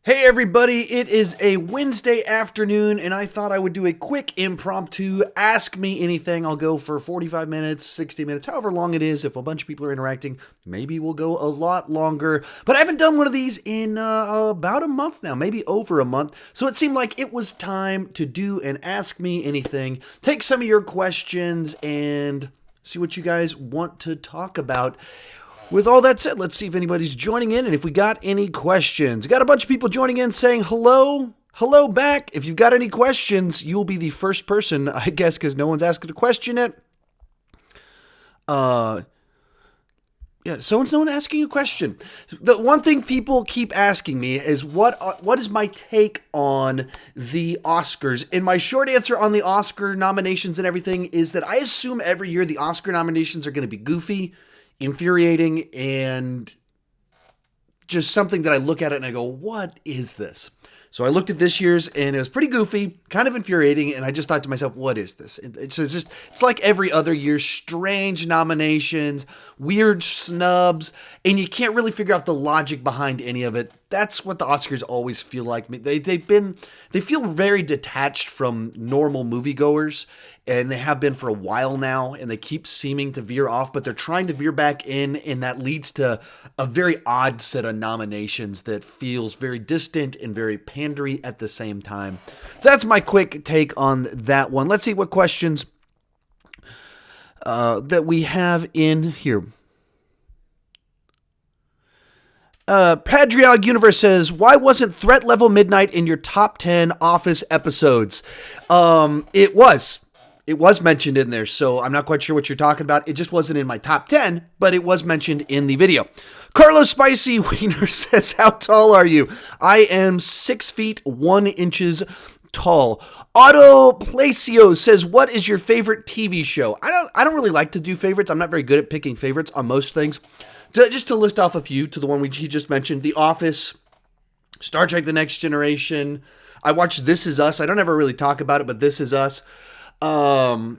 Hey everybody, it is a Wednesday afternoon and I thought I would do a quick impromptu Ask Me Anything. I'll go for 45 minutes, 60 minutes, however long it is. If a bunch of people are interacting, maybe we'll go a lot longer. But I haven't done one of these in about a month now, maybe over a month. So it seemed like it was time to do an Ask Me Anything. Take some of your questions and see what you guys want to talk about. With all that said, let's see if anybody's joining in and if we got any questions. Got a bunch of people joining in saying hello. Hello back. If you've got any questions, you'll be the first person, I guess, because no one's asking a question yet. No one's asking a question. The one thing people keep asking me is what is my take on the Oscars? And my short answer on the Oscar nominations and everything is that I assume every year the Oscar nominations are going to be goofy, infuriating, and just something that I look at it and I go, what is this? So I looked at this year's and it was pretty goofy, kind of infuriating, and I just thought to myself, what is this? It's like every other year, strange nominations, weird snubs, and you can't really figure out the logic behind any of it. That's what the Oscars always feel like. They feel very detached from normal moviegoers, and they have been for a while now, and they keep seeming to veer off, but they're trying to veer back in, and that leads to a very odd set of nominations that feels very distant and very pandery at the same time. So that's my quick take on that one. Let's see what questions that we have in here. Patriots Universe says, why wasn't Threat Level Midnight in your top 10 Office episodes? It was mentioned in there, so I'm not quite sure what you're talking about. It just wasn't in my top 10, but it was mentioned in the video. Carlos Spicy Wiener says, how tall are you? I am 6 feet 1 inches tall. Otto Placio says, what is your favorite TV show? I don't really like to do favorites. I'm not very good at picking favorites on most things. Just to list off a few, to the one he just mentioned, The Office, Star Trek The Next Generation. I watched This Is Us. I don't ever really talk about it, but This Is Us. I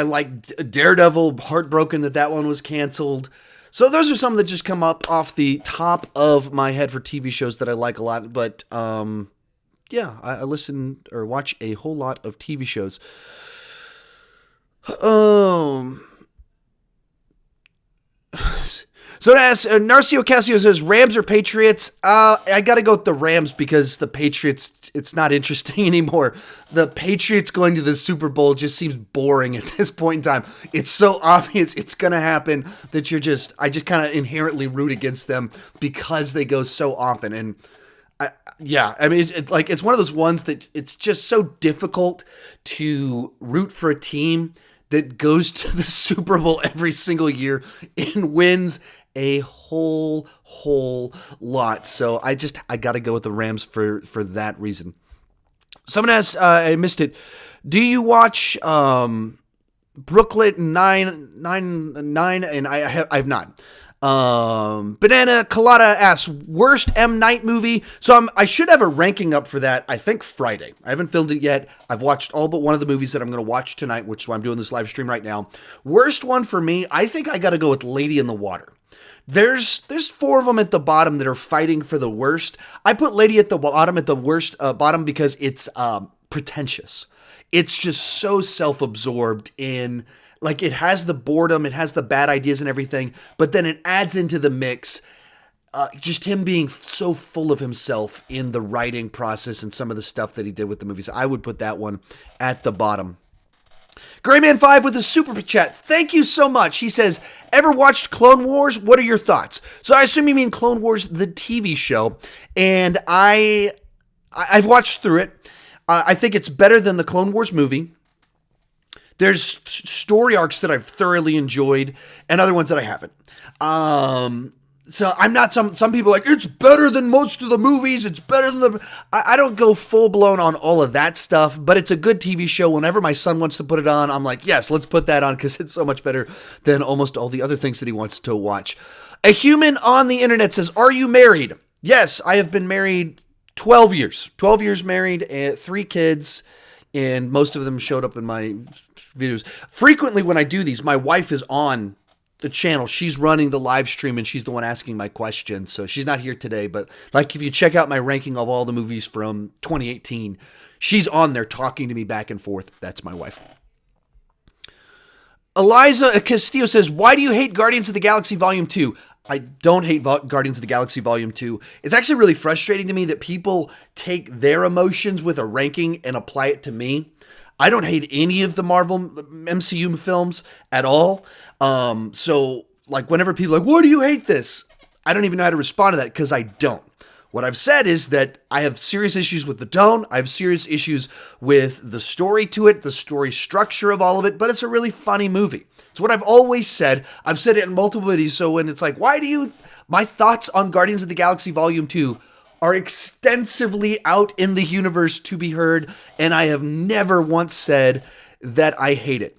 like Daredevil, heartbroken that one was canceled. So those are some that just come up off the top of my head for TV shows that I like a lot. But I listen or watch a whole lot of TV shows. So as Narcio Casio says, Rams or Patriots? I got to go with the Rams because the Patriots, it's not interesting anymore. The Patriots going to the Super Bowl just seems boring at this point in time. It's so obvious it's going to happen that I just kind of inherently root against them because they go so often. And it's one of those ones that it's just so difficult to root for a team that goes to the Super Bowl every single year and wins a whole lot. So I got to go with the Rams for that reason. Someone asks, I missed it. Do you watch Brooklyn Nine-Nine? And I've not. Banana Colada asks, worst M. Night movie? So I should have a ranking up for that, I think Friday. I haven't filmed it yet. I've watched all but one of the movies that I'm going to watch tonight, which is why I'm doing this live stream right now. Worst one for me, I think I got to go with Lady in the Water. There's 4 of them at the bottom that are fighting for the worst. I put Lady at the worst bottom because it's pretentious. It's just so self-absorbed in... Like, it has the boredom, it has the bad ideas and everything, but then it adds into the mix just him being so full of himself in the writing process and some of the stuff that he did with the movies. I would put that one at the bottom. Grayman5 with a super chat. Thank you so much. He says, ever watched Clone Wars? What are your thoughts? So I assume you mean Clone Wars, the TV show, and I've watched through it. I think it's better than the Clone Wars movie. There's story arcs that I've thoroughly enjoyed and other ones that I haven't. So I'm not some people are like, it's better than most of the movies. It's better than I don't go full blown on all of that stuff, but it's a good TV show. Whenever my son wants to put it on, I'm like, yes, let's put that on because it's so much better than almost all the other things that he wants to watch. A human on the internet says, are you married? Yes, I have been married 12 years. 12 years married, 3 kids, and most of them showed up in my videos. Frequently when I do these, my wife is on the channel. She's running the live stream and she's the one asking my questions. So she's not here today, but like if you check out my ranking of all the movies from 2018, she's on there talking to me back and forth. That's my wife. Eliza Castillo says, why do you hate Guardians of the Galaxy Volume 2? I don't hate Guardians of the Galaxy Volume 2. It's actually really frustrating to me that people take their emotions with a ranking and apply it to me. I don't hate any of the Marvel MCU films at all. So, like, whenever people are like, why do you hate this? I don't even know how to respond to that because I don't. What I've said is that I have serious issues with the tone. I have serious issues with the story to it, the story structure of all of it, but it's a really funny movie. It's what I've always said. I've said it in multiple videos. So when it's like, my thoughts on Guardians of the Galaxy Volume 2 are extensively out in the universe to be heard, and I have never once said that I hate it.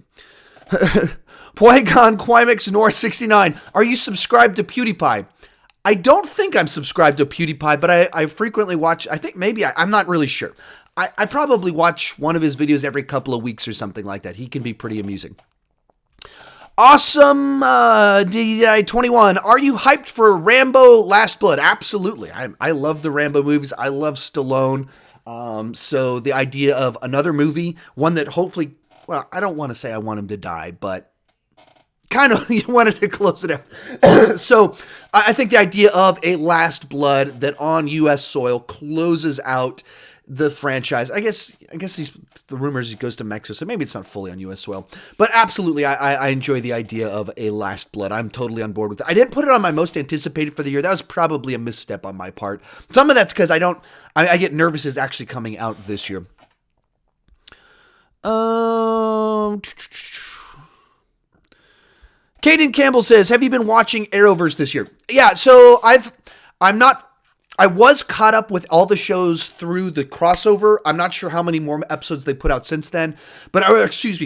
Poigon Quimix North 69, are you subscribed to PewDiePie? I don't think I'm subscribed to PewDiePie, but I frequently watch, I think maybe, I'm not really sure. I probably watch one of his videos every couple of weeks or something like that. He can be pretty amusing. Awesome DI21, are you hyped for Rambo Last Blood? Absolutely. I love the Rambo movies. I love Stallone. So the idea of another movie, one that hopefully, well, I don't want to say I want him to die, but kind of you wanted to close it out. So I think the idea of a Last Blood that on U.S. soil closes out the franchise. I guess the rumors it goes to Mexico, so maybe it's not fully on U.S. soil. But absolutely, I enjoy the idea of a Last Blood. I'm totally on board with it. I didn't put it on my most anticipated for the year. That was probably a misstep on my part. Some of that's because I get nervous it's actually coming out this year. Caden Campbell says, have you been watching Arrowverse this year? Yeah, so I was caught up with all the shows through the crossover. I'm not sure how many more episodes they put out since then, but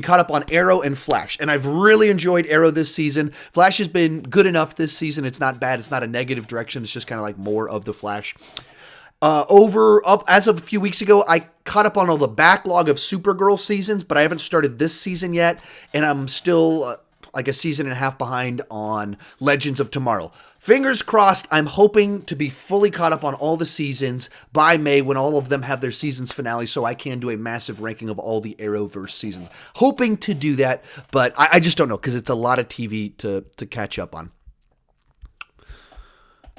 caught up on Arrow and Flash. And I've really enjoyed Arrow this season. Flash has been good enough this season. It's not bad. It's not a negative direction. It's just kind of like more of the Flash. As of a few weeks ago, I caught up on all the backlog of Supergirl seasons, but I haven't started this season yet. And I'm still like a season and a half behind on Legends of Tomorrow. Fingers crossed, I'm hoping to be fully caught up on all the seasons by May when all of them have their season's finale so I can do a massive ranking of all the Arrowverse seasons. Hoping to do that, but I just don't know because it's a lot of TV to catch up on.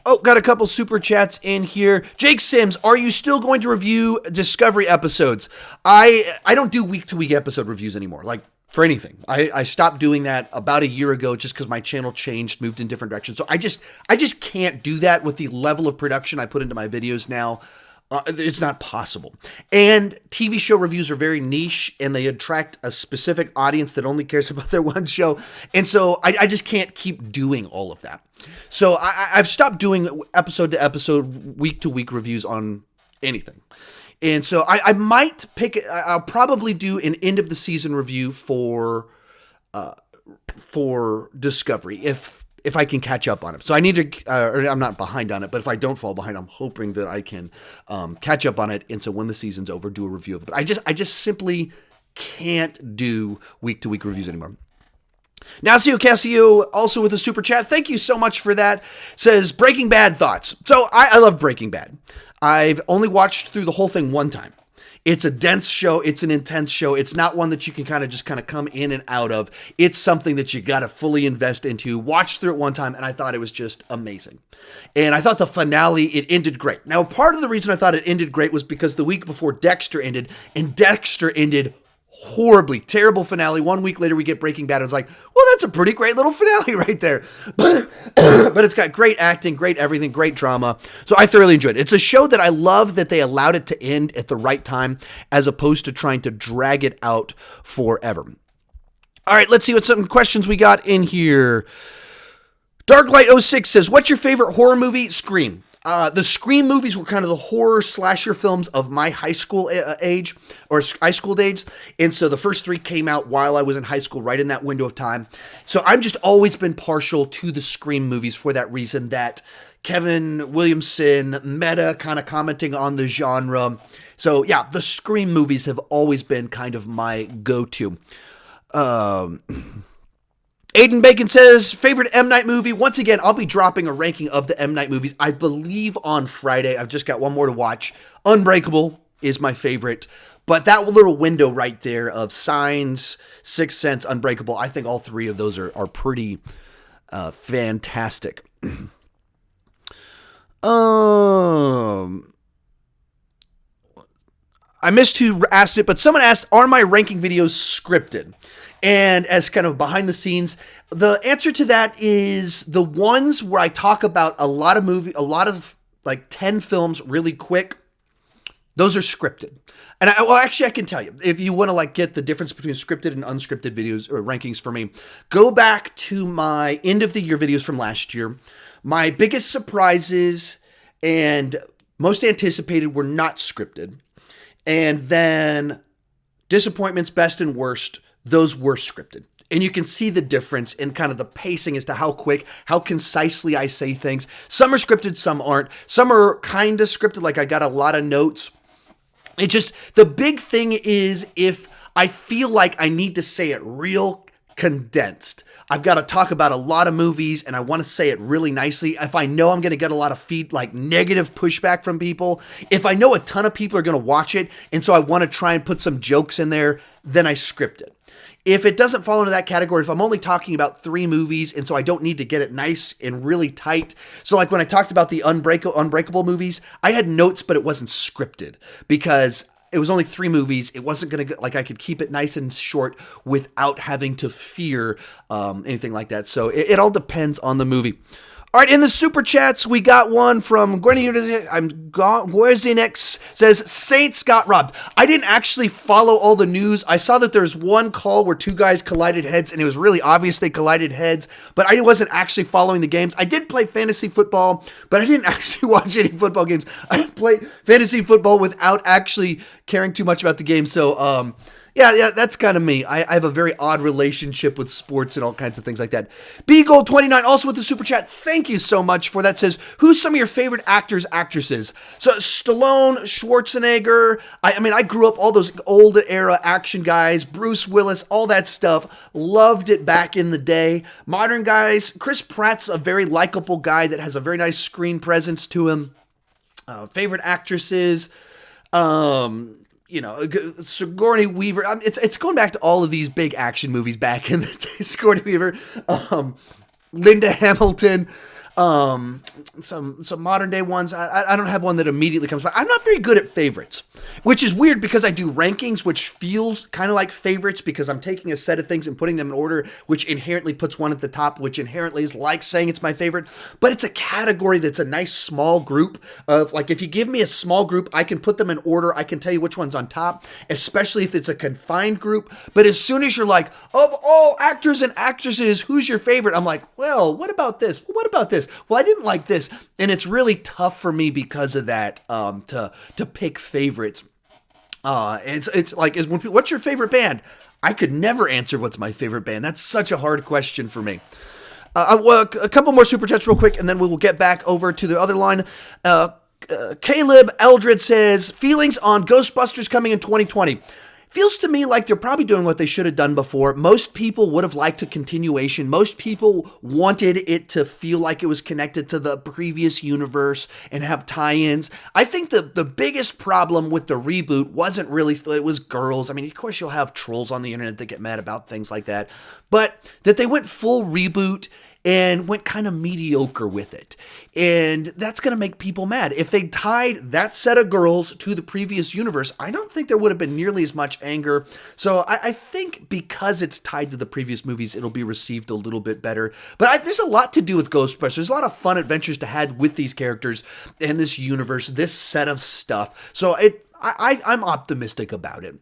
Oh, got a couple super chats in here. Jake Sims, are you still going to review Discovery episodes? I don't do week-to-week episode reviews anymore. Like, for anything. I stopped doing that about a year ago just because my channel changed, moved in different directions. So I just can't do that with the level of production I put into my videos now. It's not possible. And TV show reviews are very niche and they attract a specific audience that only cares about their one show. And so I just can't keep doing all of that. So I've stopped doing episode to episode, week to week reviews on anything. And so I might I'll probably do an end of the season review for Discovery if I can catch up on it. So I need to, or I'm not behind on it, but if I don't fall behind, I'm hoping that I can catch up on it. And so when the season's over, do a review of it. But I just simply can't do week to week reviews anymore. Nacio Casio, also with a super chat. Thank you so much for that. Says Breaking Bad thoughts. So I love Breaking Bad. I've only watched through the whole thing one time. It's a dense show. It's an intense show. It's not one that you can kind of come in and out of. It's something that you got to fully invest into. Watch through it one time, and I thought it was just amazing. And I thought the finale, it ended great. Now, part of the reason I thought it ended great was because the week before Dexter ended, and Dexter ended horribly. Terrible finale. 1 week later, we get Breaking Bad. I was like, well, that's a pretty great little finale right there. But it's got great acting, great everything, great drama. So I thoroughly enjoyed it. It's a show that I love that they allowed it to end at the right time as opposed to trying to drag it out forever. All right, let's see what some questions we got in here. Darklight06 says, what's your favorite horror movie? Scream. The Scream movies were kind of the horror slasher films of my high school age, or high school days. And so the first three came out while I was in high school, right in that window of time. So I've just always been partial to the Scream movies for that reason, that Kevin Williamson meta kind of commenting on the genre. So yeah, the Scream movies have always been kind of my go-to. Aiden Bacon says, favorite M. Night movie. Once again, I'll be dropping a ranking of the M. Night movies, I believe, on Friday. I've just got one more to watch. Unbreakable is my favorite. But that little window right there of Signs, Sixth Sense, Unbreakable, I think all three of those are pretty fantastic. I missed who asked it, but someone asked, are my ranking videos scripted? And as kind of behind the scenes, the answer to that is the ones where I talk about a lot of like 10 films really quick, those are scripted. And I can tell you, if you want to like get the difference between scripted and unscripted videos or rankings for me, go back to my end of the year videos from last year. My biggest surprises and most anticipated were not scripted. And then disappointments, best and worst, those were scripted. And you can see the difference in kind of the pacing as to how quick, how concisely I say things. Some are scripted, some aren't. Some are kind of scripted, like I got a lot of notes. It just, the big thing is if I feel like I need to say it real condensed. I've got to talk about a lot of movies and I want to say it really nicely. If I know I'm going to get a lot of negative pushback from people, if I know a ton of people are going to watch it and so I want to try and put some jokes in there, then I script it. If it doesn't fall into that category, if I'm only talking about 3 movies and so I don't need to get it nice and really tight. So like when I talked about the Unbreakable movies, I had notes, but it wasn't scripted because it was only 3 movies. It wasn't going to, I could keep it nice and short without having to fear anything like that. So it all depends on the movie. All right, in the super chats, we got one from Gwerzinex says, Saints got robbed. I didn't actually follow all the news. I saw that there's one call where 2 guys collided heads, and it was really obvious they collided heads, but I wasn't actually following the games. I did play fantasy football, but I didn't actually watch any football games. I played fantasy football without actually caring too much about the game, so Yeah, that's kind of me. I have a very odd relationship with sports and all kinds of things like that. BGold29 also with the super chat. Thank you so much for that. Says, who's some of your favorite actors, actresses? So Stallone, Schwarzenegger. I grew up all those old era action guys, Bruce Willis, all that stuff. Loved it back in the day. Modern guys, Chris Pratt's a very likable guy that has a very nice screen presence to him. Favorite actresses. Sigourney Weaver. It's going back to all of these big action movies back in the day. Sigourney Weaver, Linda Hamilton, some modern day ones. I don't have one that immediately comes back. I'm not very good at favorites, which is weird because I do rankings, which feels kind of like favorites because I'm taking a set of things and putting them in order, which inherently puts one at the top, which inherently is like saying it's my favorite. But it's a category that's a nice small group of, like, if you give me a small group, I can put them in order. I can tell you which one's on top, especially if it's a confined group. But as soon as you're like, of all actors and actresses, who's your favorite? I'm like, well, what about this? What about this? Well, I didn't like this. And it's really tough for me because of that, to pick favorites. It's like, when people, what's your favorite band? I could never answer what's my favorite band. That's such a hard question for me. A couple more super chats real quick, and then we will get back over to the other line. Caleb Eldred says, feelings on Ghostbusters coming in 2020. Feels to me like they're probably doing what they should have done before. Most people would have liked a continuation. Most people wanted it to feel like it was connected to the previous universe and have tie-ins. I think the biggest problem with the reboot wasn't really, it was girls. I mean, of course you'll have trolls on the internet that get mad about things like that. But that they went full reboot and went kind of mediocre with it. And that's going to make people mad. If they tied that set of girls to the previous universe, I don't think there would have been nearly as much anger. So I think because it's tied to the previous movies, it'll be received a little bit better. But there's a lot to do with Ghostbusters. There's a lot of fun adventures to have with these characters and this universe, this set of stuff. So I'm optimistic about it.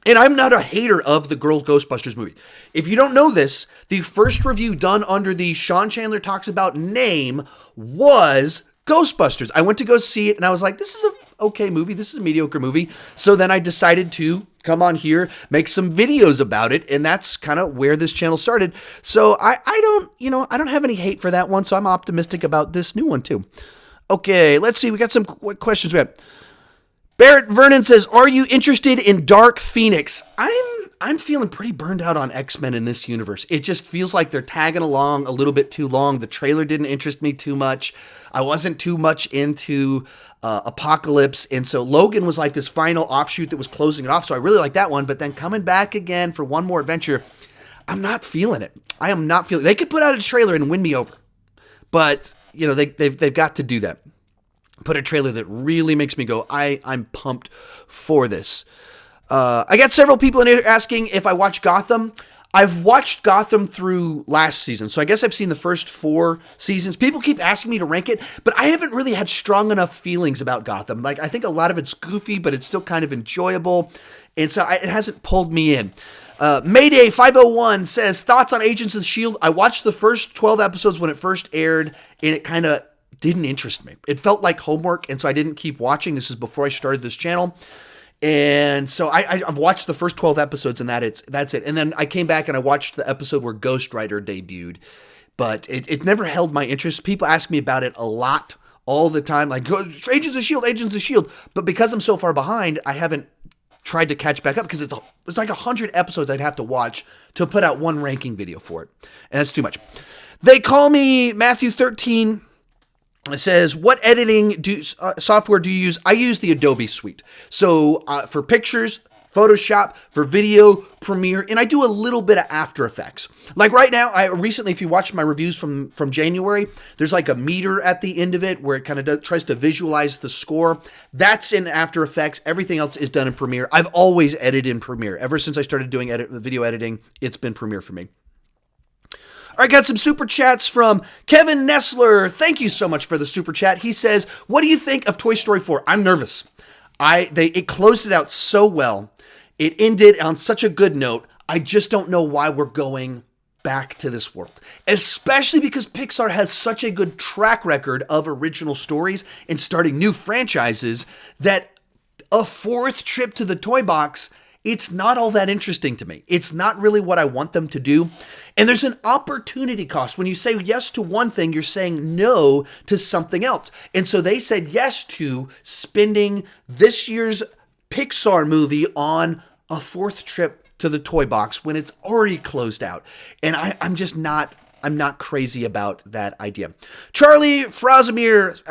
And I'm not a hater of the Girl Ghostbusters movie. If you don't know this, the first review done under the Sean Chandler Talks About name was Ghostbusters. I went to go see it and I was like, this is an okay movie. This is a mediocre movie. So then I decided to come on here, make some videos about it. And that's kind of where this channel started. So I don't have any hate for that one. So I'm optimistic about this new one too. Okay, let's see. We got some questions. We have Barrett Vernon says, are you interested in Dark Phoenix? I'm feeling pretty burned out on X-Men in this universe. It just feels like they're tagging along a little bit too long. The trailer didn't interest me too much. I wasn't too much into Apocalypse. And so Logan was like this final offshoot that was closing it off. So I really like that one. But then coming back again for one more adventure, I'm not feeling it. I am not feeling it. They could put out a trailer and win me over. But, you know, they've got to do that. Put a trailer that really makes me go, I'm pumped for this. I got several people in here asking if I watch Gotham. I've watched Gotham through last season, so I guess I've seen the first 4 seasons. People keep asking me to rank it, but I haven't really had strong enough feelings about Gotham. Like, I think a lot of it's goofy, but it's still kind of enjoyable, and so it hasn't pulled me in. Mayday 501 says, thoughts on Agents of S.H.I.E.L.D.? I watched the first 12 episodes when it first aired, and it kind of didn't interest me. It felt like homework, and so I didn't keep watching. This is before I started this channel. And so I've watched the first 12 episodes, and that's it. And then I came back and I watched the episode where Ghost Rider debuted, but it never held my interest. People ask me about it a lot, all the time, like, Agents of S.H.I.E.L.D., Agents of S.H.I.E.L.D. But because I'm so far behind, I haven't tried to catch back up, because it's like 100 episodes I'd have to watch to put out one ranking video for it. And that's too much. They call me Matthew 13. It says, what editing software do you use? I use the Adobe suite. So for pictures, Photoshop, for video, Premiere, and I do a little bit of After Effects. Like right now, I recently, if you watched my reviews from January, there's like a meter at the end of it where it kind of tries to visualize the score. That's in After Effects. Everything else is done in Premiere. I've always edited in Premiere. Ever since I started doing video editing, it's been Premiere for me. All right, got some super chats from Kevin Nestler. Thank you so much for the super chat. He says, what do you think of Toy Story 4? I'm nervous. It closed it out so well. It ended on such a good note. I just don't know why we're going back to this world, especially because Pixar has such a good track record of original stories and starting new franchises that a 4th trip to the toy box, it's not all that interesting to me. It's not really what I want them to do. And there's an opportunity cost. When you say yes to one thing, you're saying no to something else. And so they said yes to spending this year's Pixar movie on a 4th trip to the toy box when it's already closed out. And I'm not crazy about that idea. Charlie Frasimir,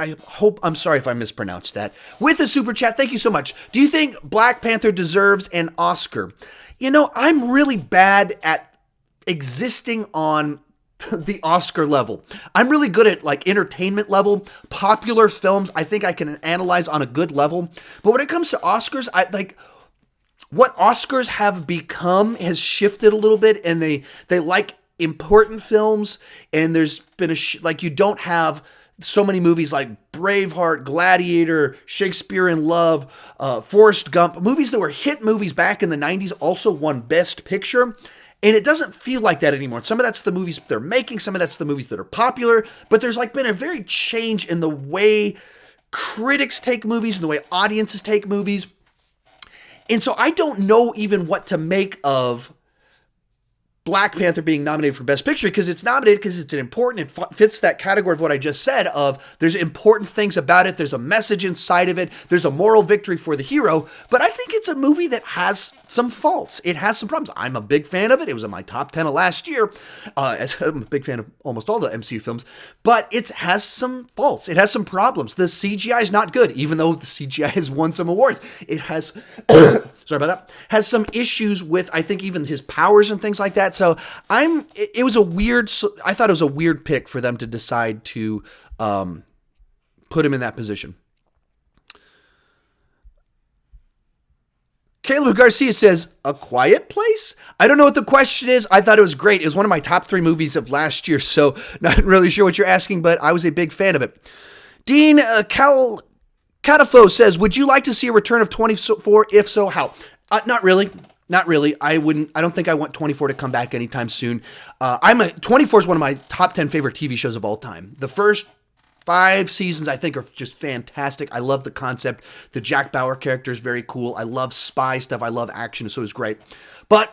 I'm sorry if I mispronounced that, with a super chat. Thank you so much. Do you think Black Panther deserves an Oscar? You know, I'm really bad at existing on the Oscar level. I'm really good at like entertainment level, popular films. I think I can analyze on a good level. But when it comes to Oscars, what Oscars have become has shifted a little bit, and they like important films, and there's been you don't have so many movies like Braveheart, Gladiator, Shakespeare in Love, Forrest Gump, movies that were hit movies back in the 90s also won Best Picture. And it doesn't feel like that anymore. Some of that's the movies they're making, some of that's the movies that are popular, but there's like been a very change in the way critics take movies and the way audiences take movies. And so I don't know even what to make of Black Panther being nominated for Best Picture, because it's nominated because it's important. It fits that category of what I just said of there's important things about it. There's a message inside of it. There's a moral victory for the hero. But I think it's a movie that has some faults. It has some problems. I'm a big fan of it. It was in my top 10 of last year. I'm a big fan of almost all the MCU films. But it has some faults. It has some problems. The CGI is not good, even though the CGI has won some awards. It has, sorry about that, has some issues with, I think, even his powers and things like that. So I thought it was a weird pick for them to decide to put him in that position. Caleb Garcia says, A Quiet Place? I don't know what the question is. I thought it was great. It was one of my top 3 movies of last year, so not really sure what you're asking, but I was a big fan of it. Dean Catafo says, would you like to see a return of 24? If so, how? Not really. Not really. I don't think I want 24 to come back anytime soon. 24 is one of my top 10 favorite TV shows of all time. The first 5 seasons, I think, are just fantastic. I love the concept. The Jack Bauer character is very cool. I love spy stuff. I love action, so it was great. But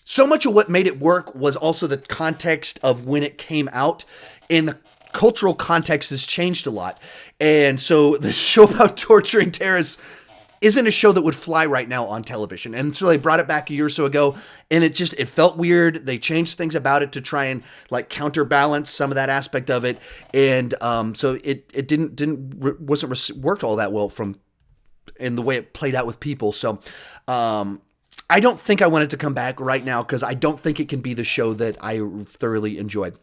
so much of what made it work was also the context of when it came out, and the cultural context has changed a lot. And so the show about torturing terrorists isn't a show that would fly right now on television. And so they brought it back a year or so ago, and it felt weird. They changed things about it to try and like counterbalance some of that aspect of it. And so it wasn't worked all that well in the way it played out with people. So I don't think I want it to come back right now because I don't think it can be the show that I thoroughly enjoyed.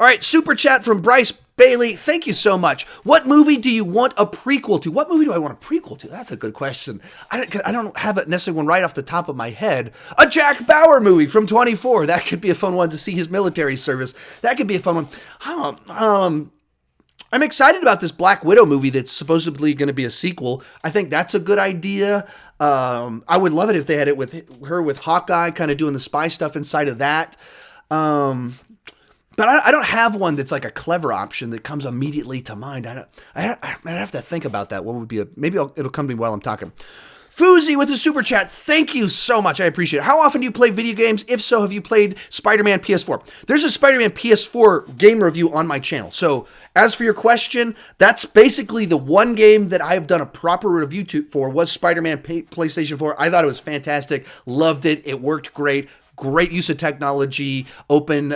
All right, super chat from Bryce Bailey. Thank you so much. What movie do you want a prequel to? What movie do I want a prequel to? That's a good question. I don't have it necessarily one right off the top of my head. A Jack Bauer movie from 24. That could be a fun one to see his military service. That could be a fun one. I'm excited about this Black Widow movie that's supposedly going to be a sequel. I think that's a good idea. I would love it if they had it with her with Hawkeye kind of doing the spy stuff inside of that. But I don't have one that's like a clever option that comes immediately to mind. I'd have to think about that. What would be it'll come to me while I'm talking. Foozy with the super chat. Thank you so much. I appreciate it. How often do you play video games? If so, have you played Spider-Man PS4? There's a Spider-Man PS4 game review on my channel. So as for your question, that's basically the one game that I've done a proper review for was Spider-Man PlayStation 4. I thought it was fantastic. Loved it. It worked great. Great use of technology, open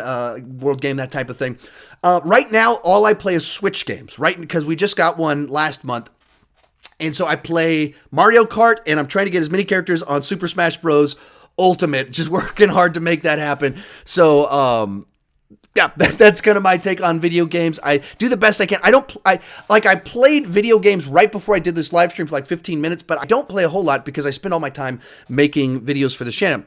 world game, that type of thing. Right now, all I play is Switch games, right? Because we just got one last month. And so I play Mario Kart, and I'm trying to get as many characters on Super Smash Bros. Ultimate, just working hard to make that happen. So, yeah, that's kind of my take on video games. I do the best I can. I played video games right before I did this live stream for like 15 minutes, but I don't play a whole lot because I spend all my time making videos for the channel.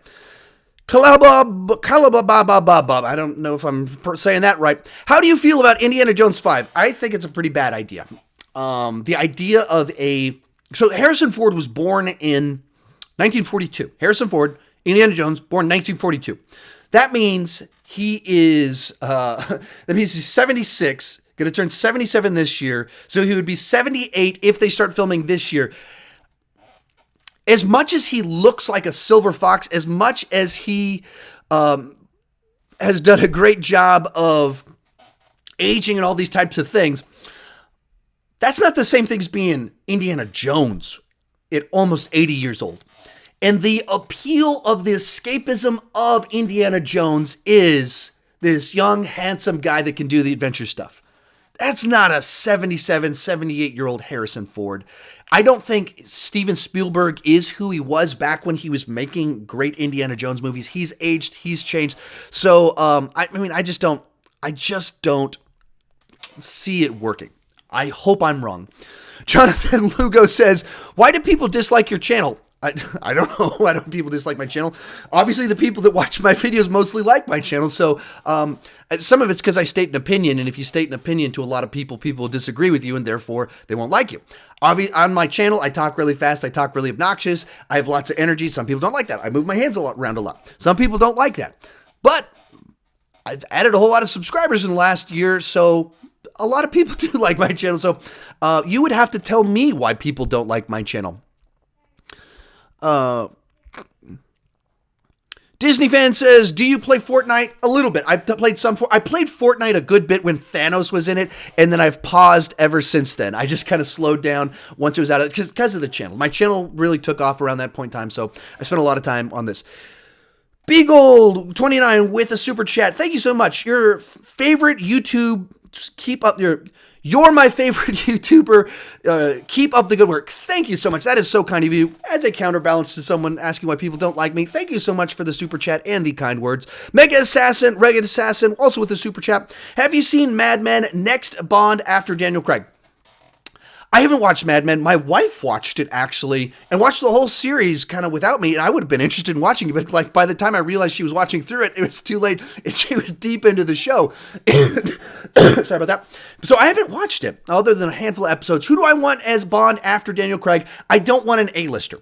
Kalababababab. I don't know if I'm saying that right. How do you feel about Indiana Jones 5? I think it's a pretty bad idea. The idea of so Harrison Ford was born in 1942. Harrison Ford, Indiana Jones, born in 1942. That means he's 76, going to turn 77 this year. So he would be 78 if they start filming this year. As much as he looks like a silver fox, as much as he has done a great job of aging and all these types of things, that's not the same thing as being Indiana Jones at almost 80 years old. And the appeal of the escapism of Indiana Jones is this young, handsome guy that can do the adventure stuff. That's not a 77, 78-year-old Harrison Ford. I don't think Steven Spielberg is who he was back when he was making great Indiana Jones movies. He's aged, he's changed. So, I just don't see it working. I hope I'm wrong. Jonathan Lugo says, why do people dislike your channel? I don't know. Why don't people dislike my channel? Obviously, the people that watch my videos mostly like my channel. So some of it's because I state an opinion. And if you state an opinion to a lot of people, people will disagree with you and therefore they won't like you. On my channel, I talk really fast. I talk really obnoxious. I have lots of energy. Some people don't like that. I move my hands around a lot. Some people don't like that. But I've added a whole lot of subscribers in the last year. So a lot of people do like my channel. So you would have to tell me why people don't like my channel. Disney fan says, do you play Fortnite? A little bit. I've played I played Fortnite a good bit when Thanos was in it, and then I've paused ever since then. I just kind of slowed down once it was out of it because of the channel. My channel really took off around that point in time, so I spent a lot of time on this. Beagle29 with a super chat. Thank you so much. Your favorite YouTube, You're my favorite YouTuber. Keep up the good work. Thank you so much. That is so kind of you. As a counterbalance to someone asking why people don't like me, thank you so much for the super chat and the kind words. Mega Assassin, Reggae Assassin, also with the super chat. Have you seen Mad Men? Next Bond after Daniel Craig? I haven't watched Mad Men. My wife watched it, actually, and watched the whole series kind of without me, and I would have been interested in watching it, but like by the time I realized she was watching through it, it was too late, and she was deep into the show. Sorry about that. So I haven't watched it, other than a handful of episodes. Who do I want as Bond after Daniel Craig? I don't want an A-lister.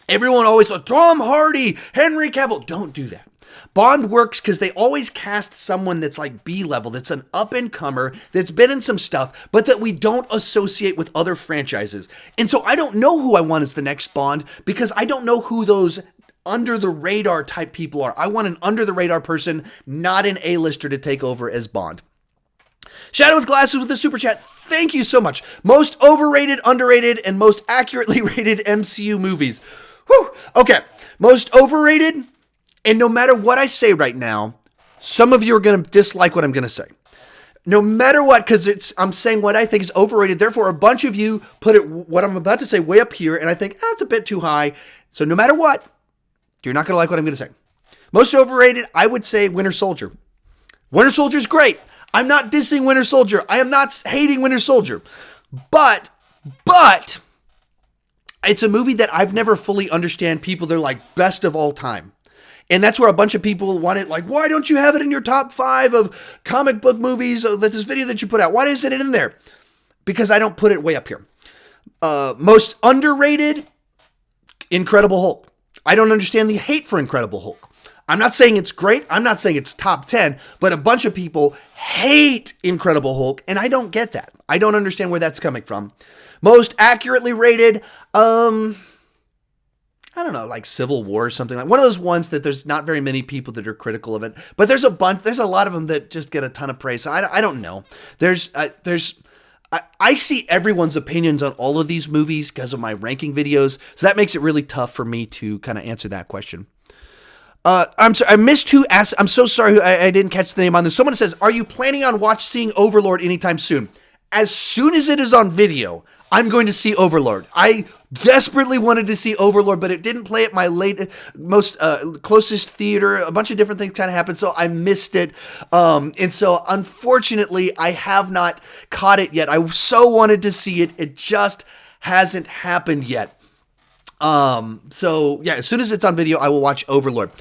Everyone always goes, Tom Hardy, Henry Cavill. Don't do that. Bond works because they always cast someone that's like B-level, that's an up-and-comer, that's been in some stuff, but that we don't associate with other franchises. And so I don't know who I want as the next Bond because I don't know who those under-the-radar type people are. I want an under-the-radar person, not an A-lister to take over as Bond. Shadow with Glasses with the super chat. Thank you so much. Most overrated, underrated, and most accurately rated MCU movies. Whew. Okay. Most overrated, and no matter what I say right now, some of you are going to dislike what I'm going to say. No matter what, because I'm saying what I think is overrated. Therefore, a bunch of you put what I'm about to say way up here, and I think, it's a bit too high. So no matter what, you're not going to like what I'm going to say. Most overrated, I would say Winter Soldier. Winter Soldier's great. I'm not dissing Winter Soldier. I am not hating Winter Soldier. But it's a movie that I've never fully understand people. They're like best of all time. And that's where a bunch of people want it. Like, why don't you have it in your top 5 of comic book movies? This video that you put out, why isn't it in there? Because I don't put it way up here. Most underrated, Incredible Hulk. I don't understand the hate for Incredible Hulk. I'm not saying it's great. I'm not saying it's top 10, but a bunch of people hate Incredible Hulk, and I don't get that. I don't understand where that's coming from. Most accurately rated, I don't know, like Civil War or something like one of those ones that there's not very many people that are critical of it, but there's a lot of them that just get a ton of praise. So I don't know. I see everyone's opinions on all of these movies because of my ranking videos, so that makes it really tough for me to kind of answer that question. I'm sorry, I missed who asked. I'm so sorry I didn't catch the name on this. Someone says, are you planning on seeing Overlord anytime soon? As soon as it is on video, I'm going to see Overlord. I desperately wanted to see Overlord, but it didn't play at my most closest theater. A bunch of different things kind of happened, so I missed it. And so, unfortunately, I have not caught it yet. I so wanted to see it. It just hasn't happened yet. So yeah, as soon as it's on video, I will watch Overlord.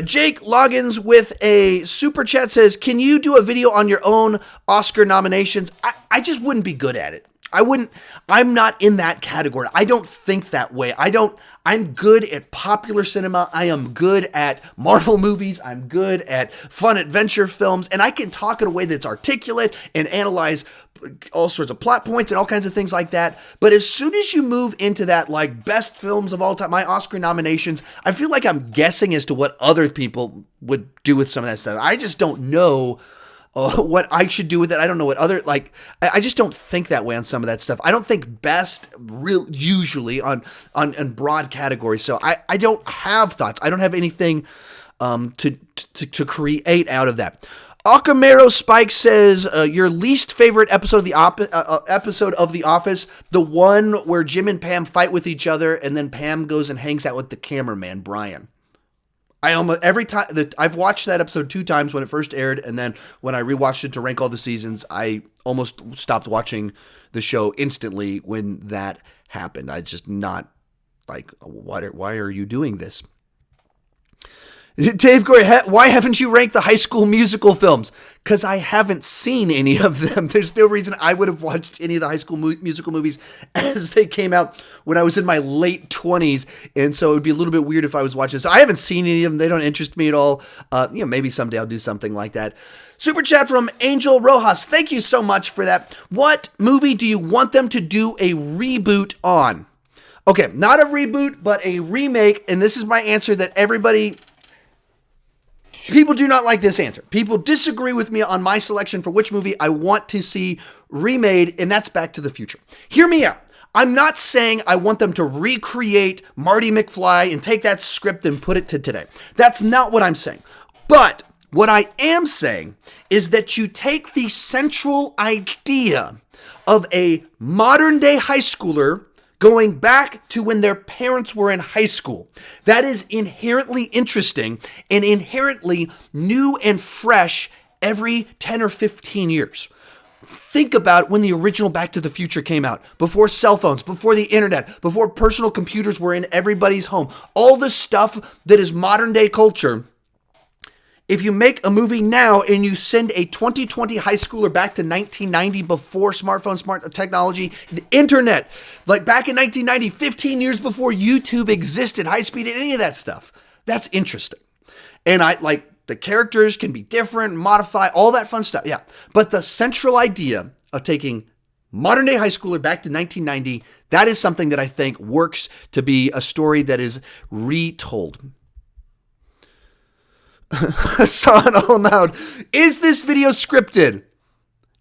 Jake Loggins with a super chat says, can you do a video on your own Oscar nominations? I just wouldn't be good at it. I'm not in that category. I don't think that way. I'm good at popular cinema. I am good at Marvel movies. I'm good at fun adventure films, and I can talk in a way that's articulate and analyze all sorts of plot points and all kinds of things like that. But as soon as you move into that, like best films of all time, my Oscar nominations, I feel like I'm guessing as to what other people would do with some of that stuff. I just don't know what I should do with it. I don't know what I just don't think that way on some of that stuff. I don't think best usually on broad categories. So I don't have thoughts. I don't have anything to create out of that. Akamero Spike says, your least favorite episode of The Office, the one where Jim and Pam fight with each other and then Pam goes and hangs out with the cameraman, Brian. Every time I've watched that episode 2 times when it first aired, and then when I rewatched it to rank all the seasons, I almost stopped watching the show instantly when that happened. I just not like, why are you doing this? Dave Gory, why haven't you ranked the High School Musical films? Because I haven't seen any of them. There's no reason I would have watched any of the High School Musical movies as they came out when I was in my late 20s. And so it would be a little bit weird if I was watching. So I haven't seen any of them. They don't interest me at all. Maybe someday I'll do something like that. Super chat from Angel Rojas. Thank you so much for that. What movie do you want them to do a reboot on? Okay, not a reboot, but a remake. And this is my answer that people do not like this answer. People disagree with me on my selection for which movie I want to see remade, and that's Back to the Future. Hear me out. I'm not saying I want them to recreate Marty McFly and take that script and put it to today. That's not what I'm saying. But what I am saying is that you take the central idea of a modern day high schooler going back to when their parents were in high school. That is inherently interesting and inherently new and fresh every 10 or 15 years. Think about when the original Back to the Future came out, before cell phones, before the internet, before personal computers were in everybody's home. All the stuff that is modern day culture. If you make a movie now and you send a 2020 high schooler back to 1990 before smartphone, smart technology, the internet, like back in 1990, 15 years before YouTube existed, high speed, any of that stuff, that's interesting. And the characters can be different, modify, all that fun stuff. Yeah. But the central idea of taking modern day high schooler back to 1990, that is something that I think works to be a story that is retold. Hassan Al-Maud, is this video scripted?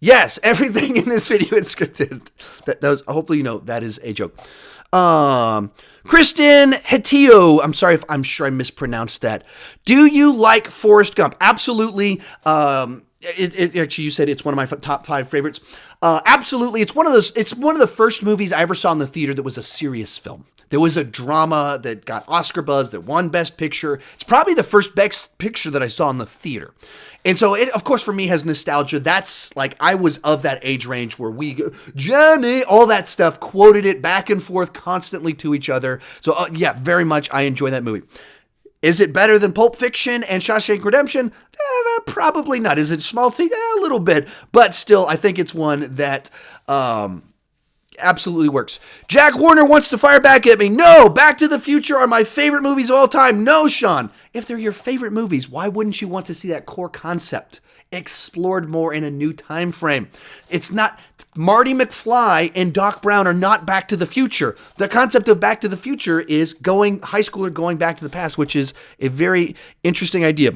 Yes, everything in this video is scripted. That was, hopefully you know that is a joke. Kristen Hetio, I'm sure I mispronounced that. Do you like Forrest Gump? Absolutely. Actually, you said it's one of my top 5 favorites. Absolutely. It's one of the first movies I ever saw in the theater that was a serious film. There was a drama that got Oscar buzz, that won Best Picture. It's probably the first Best Picture that I saw in the theater. And so it, of course, for me has nostalgia. That's like, I was of that age range where we, Jenny, all that stuff, quoted it back and forth constantly to each other. So yeah, very much I enjoy that movie. Is it better than Pulp Fiction and Shawshank Redemption? Probably not. Is it schmaltzy? A little bit. But still, I think it's one that absolutely works. Jack Warner wants to fire back at me. No, Back to the Future are my favorite movies of all time. No, Sean. If they're your favorite movies, why wouldn't you want to see that core concept explored more in a new time frame? It's not... Marty McFly and Doc Brown are not Back to the Future. The concept of Back to the Future is high schooler going back to the past, which is a very interesting idea.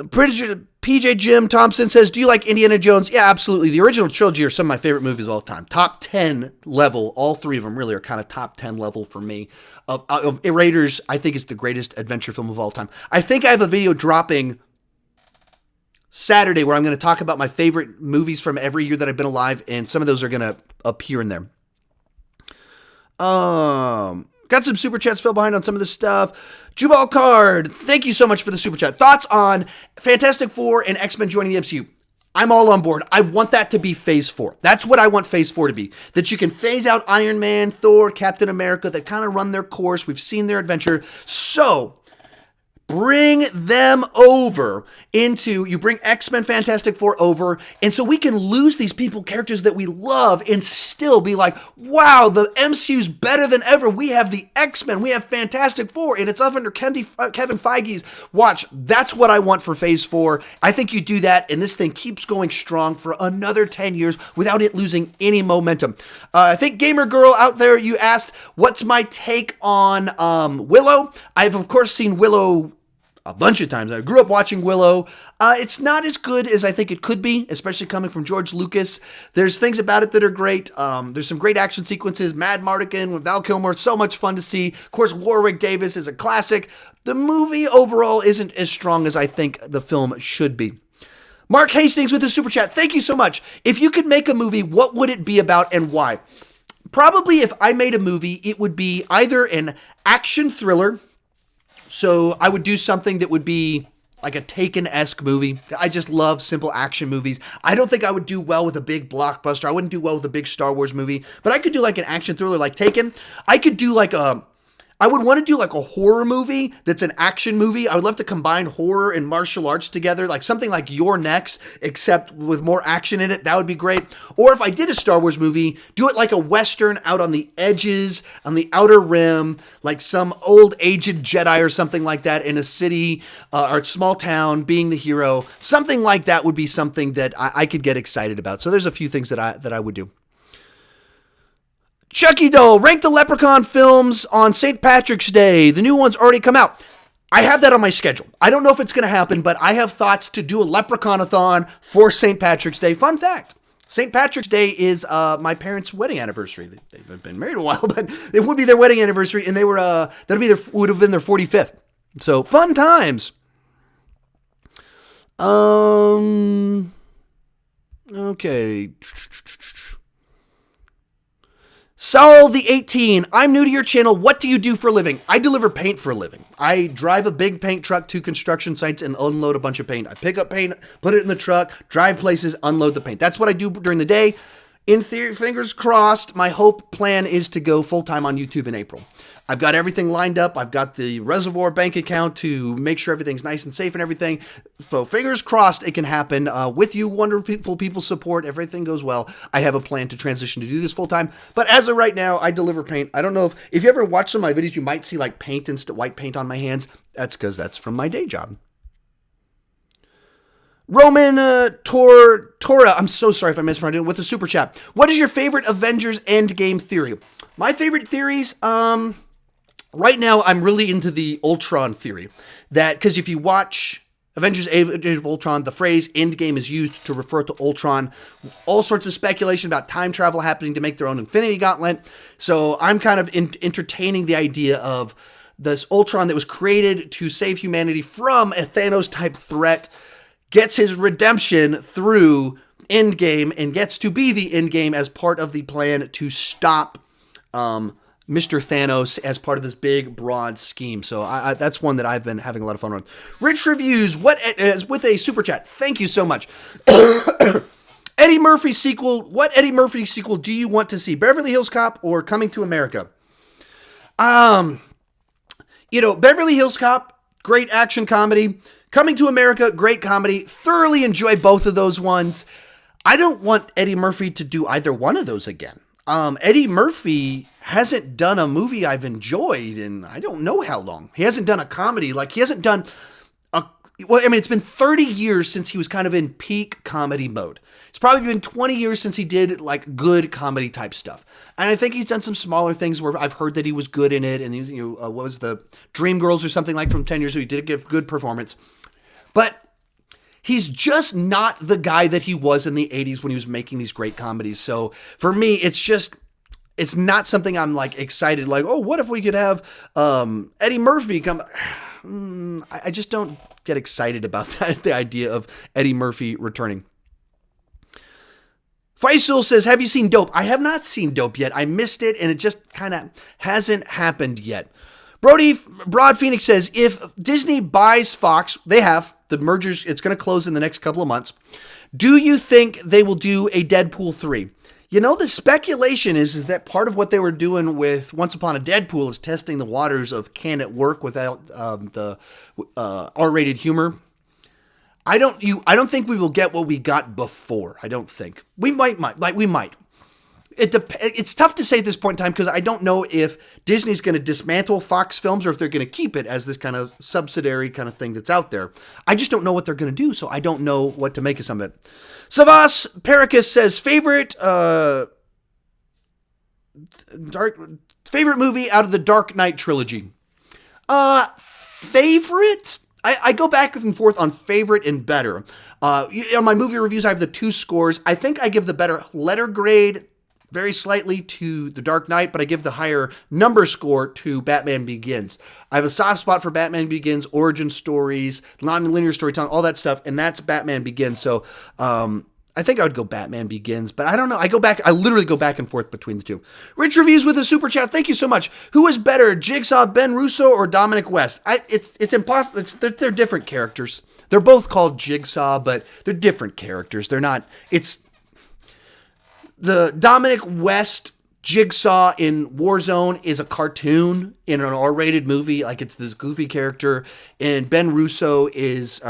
PJ Jim Thompson says, do you like Indiana Jones? Yeah, absolutely. The original trilogy are some of my favorite movies of all time. Top 10 level. All 3 of them really are kind of top 10 level for me. Of Raiders, I think is the greatest adventure film of all time. I think I have a video dropping Saturday where I'm going to talk about my favorite movies from every year that I've been alive, and some of those are going to appear in there. Got some super chats fell behind on some of this stuff. Jubal Card, thank you so much for the super chat. Thoughts on Fantastic Four and X-Men joining the MCU? I'm all on board. I want that to be Phase 4. That's what I want Phase 4 to be. That you can phase out Iron Man, Thor, Captain America, that kind of run their course. We've seen their adventure. So... bring them over you bring X-Men Fantastic Four over, and so we can lose these characters that we love and still be like, wow, the MCU's better than ever. We have the X-Men, we have Fantastic Four, and it's up under Kevin Feige's watch. That's what I want for Phase 4. I think you do that, and this thing keeps going strong for another 10 years without it losing any momentum. I think Gamer Girl out there, you asked, what's my take on Willow? I've, of course, seen Willow a bunch of times. I grew up watching Willow. It's not as good as I think it could be, especially coming from George Lucas. There's things about it that are great. There's some great action sequences. Mad Mardigan with Val Kilmer, so much fun to see. Of course, Warwick Davis is a classic. The movie overall isn't as strong as I think the film should be. Mark Hastings with the super chat. Thank you so much. If you could make a movie, what would it be about and why? Probably if I made a movie, it would be either an action thriller. So I would do something that would be like a Taken-esque movie. I just love simple action movies. I don't think I would do well with a big blockbuster. I wouldn't do well with a big Star Wars movie, but I could do like an action thriller like Taken. I could do like I would want to do like a horror movie that's an action movie. I would love to combine horror and martial arts together, like something like You're Next, except with more action in it. That would be great. Or if I did a Star Wars movie, do it like a Western out on the edges, on the outer rim, like some old aged Jedi or something like that in a city or a small town being the hero. Something like that would be something that I could get excited about. So there's a few things that I would do. Chucky Doll, rank the Leprechaun films on St. Patrick's Day. The new one's already come out. I have that on my schedule. I don't know if it's going to happen, but I have thoughts to do a Leprechaun-a-thon for St. Patrick's Day. Fun fact, St. Patrick's Day is my parents' wedding anniversary. They've been married a while, but it would be their wedding anniversary, and they were would have been their 45th. So fun times. Okay. Saul the 18, I'm new to your channel. What do you do for a living? I deliver paint for a living. I drive a big paint truck to construction sites and unload a bunch of paint. I pick up paint, put it in the truck, drive places, unload the paint. That's what I do during the day. In theory, fingers crossed, my hope plan is to go full-time on YouTube in April. I've got everything lined up. I've got the Reservoir bank account to make sure everything's nice and safe and everything. So fingers crossed it can happen. With you wonderful people support, everything goes well. I have a plan to transition to do this full-time. But as of right now, I deliver paint. I don't know if you ever watch some of my videos, you might see like paint and white paint on my hands. That's because that's from my day job. Roman Tora, I'm so sorry if I mispronounced it, with the super chat. What is your favorite Avengers Endgame theory? My favorite theories, right now I'm really into the Ultron theory. That, because if you watch Avengers Age of Ultron, the phrase Endgame is used to refer to Ultron. All sorts of speculation about time travel happening to make their own Infinity Gauntlet. So I'm kind of entertaining the idea of this Ultron that was created to save humanity from a Thanos-type threat gets his redemption through Endgame and gets to be the Endgame as part of the plan to stop Mr. Thanos as part of this big, broad scheme. So that's one that I've been having a lot of fun with. Rich Reviews, with a super chat. Thank you so much. Eddie Murphy sequel. What Eddie Murphy sequel do you want to see? Beverly Hills Cop or Coming to America? Beverly Hills Cop, great action comedy. Coming to America, great comedy. Thoroughly enjoy both of those ones. I don't want Eddie Murphy to do either one of those again. Eddie Murphy hasn't done a movie I've enjoyed in I don't know how long. He hasn't done a comedy. He hasn't done it's been 30 years since he was kind of in peak comedy mode. It's probably been 20 years since he did good comedy type stuff. And I think he's done some smaller things where I've heard that he was good in it. And he was, what was the Dreamgirls or something from 10 years ago. He did give good performance. But he's just not the guy that he was in the 80s when he was making these great comedies. So for me, it's not something I'm excited, what if we could have Eddie Murphy come? I just don't get excited about that, the idea of Eddie Murphy returning. Faisal says, have you seen Dope? I have not seen Dope yet. I missed it, and it just kind of hasn't happened yet. Broad Phoenix says, if Disney buys Fox, they have. The merger's, it's going to close in the next couple of months. Do you think they will do a Deadpool 3? The speculation is that part of what they were doing with Once Upon a Deadpool is testing the waters of can it work without the R-rated humor. I don't think we will get what we got before. I don't think. We might. It's tough to say at this point in time because I don't know if Disney's going to dismantle Fox Films or if they're going to keep it as this kind of subsidiary kind of thing that's out there. I just don't know what they're going to do, so I don't know what to make of some of it. Savas Pericus says, favorite movie out of the Dark Knight trilogy? Favorite? I go back and forth on favorite and better. On my movie reviews, I have the two scores. I think I give the better letter grade very slightly to The Dark Knight, but I give the higher number score to Batman Begins. I have a soft spot for Batman Begins, origin stories, non-linear storytelling, all that stuff, and that's Batman Begins. So I think I would go Batman Begins, but I don't know. I literally go back and forth between the two. Rich Reviews with a super chat. Thank you so much. Who is better, Jigsaw, Ben Russo, or Dominic West? It's impossible. They're different characters. They're both called Jigsaw, but they're different characters. They're not. It's the Dominic West Jigsaw in Warzone is a cartoon in an R-rated movie. It's this goofy character. And Ben Russo is,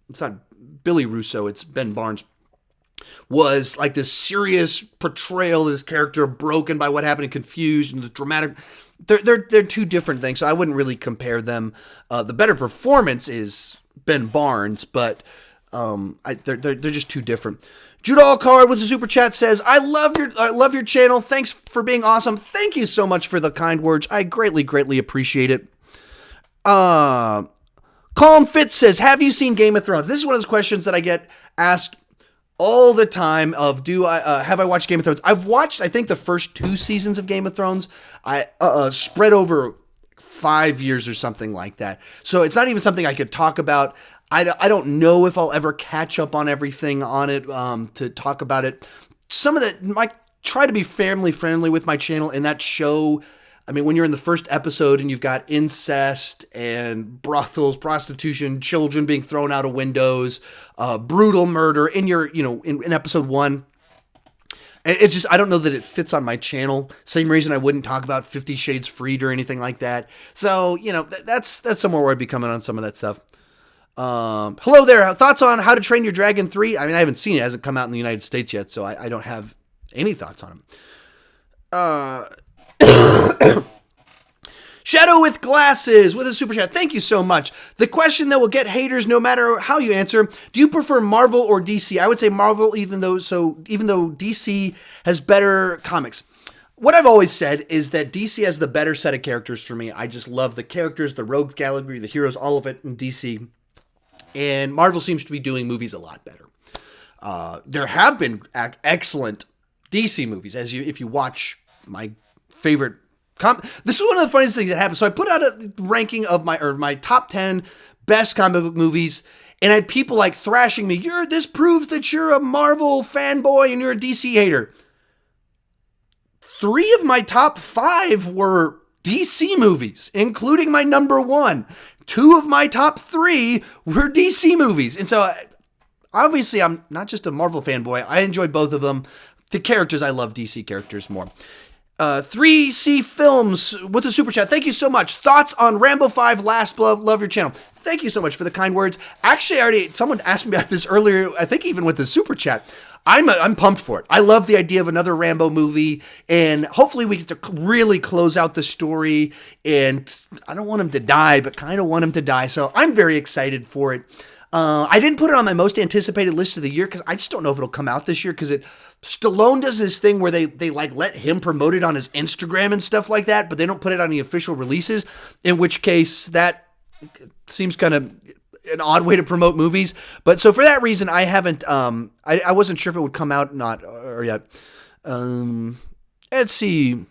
it's not Billy Russo, it's Ben Barnes, was this serious portrayal of this character broken by what happened and confused and the dramatic. They're two different things. So I wouldn't really compare them. The better performance is Ben Barnes, but they're just too different. Judah Alcar with a super chat says, I love your channel. Thanks for being awesome. Thank you so much for the kind words. I greatly appreciate it. Calm Fitz says, have you seen Game of Thrones? This is one of those questions that I get asked all the time of, have I watched Game of Thrones? I've watched, I think, the first 2 seasons of Game of Thrones. I spread over 5 years or something like that. So it's not even something I could talk about. I don't know if I'll ever catch up on everything on it to talk about it. Some of that, I try to be family friendly with my channel, and that show, when you're in the first episode and you've got incest and brothels, prostitution, children being thrown out of windows, brutal murder in in episode 1. It's just, I don't know that it fits on my channel. Same reason I wouldn't talk about 50 Shades Freed or anything like that. So, that's somewhere where I'd be coming on some of that stuff. Hello there. Thoughts on How to Train Your Dragon 3? I haven't seen it. It hasn't come out in the United States yet, so I don't have any thoughts on them. Shadow with Glasses with a super chat. Thank you so much. The question that will get haters no matter how you answer, do you prefer Marvel or DC? I would say Marvel, even though DC has better comics. what I've always said is that DC has the better set of characters for me. I just love the characters, the rogue gallery, the heroes, all of it in DC. And Marvel seems to be doing movies a lot better. There have been excellent DC movies, if you watch my favorite. This is one of the funniest things that happened. So I put out a ranking of my top 10 best comic book movies, and I had people like thrashing me. This proves that you're a Marvel fanboy and you're a DC hater. 3 of my top 5 were DC movies, including my number 1. 2 of my top 3 were DC movies. And so, obviously, I'm not just a Marvel fanboy. I enjoy both of them. The characters, I love DC characters more. 3C Films with a super chat. Thank you so much. Thoughts on Rambo 5 Last Blood? Love your channel. Thank you so much for the kind words. Actually, someone asked me about this earlier, I think even with the super chat. I'm pumped for it. I love the idea of another Rambo movie, and hopefully we get to really close out the story. And I don't want him to die, but kind of want him to die. So I'm very excited for it. I didn't put it on my most anticipated list of the year because I just don't know if it'll come out this year, because Stallone does this thing where they like let him promote it on his Instagram and stuff like that, but they don't put it on the official releases, in which case that seems kind of an odd way to promote movies. But so for that reason, I haven't, I wasn't sure if it would come out or yet. Let's see.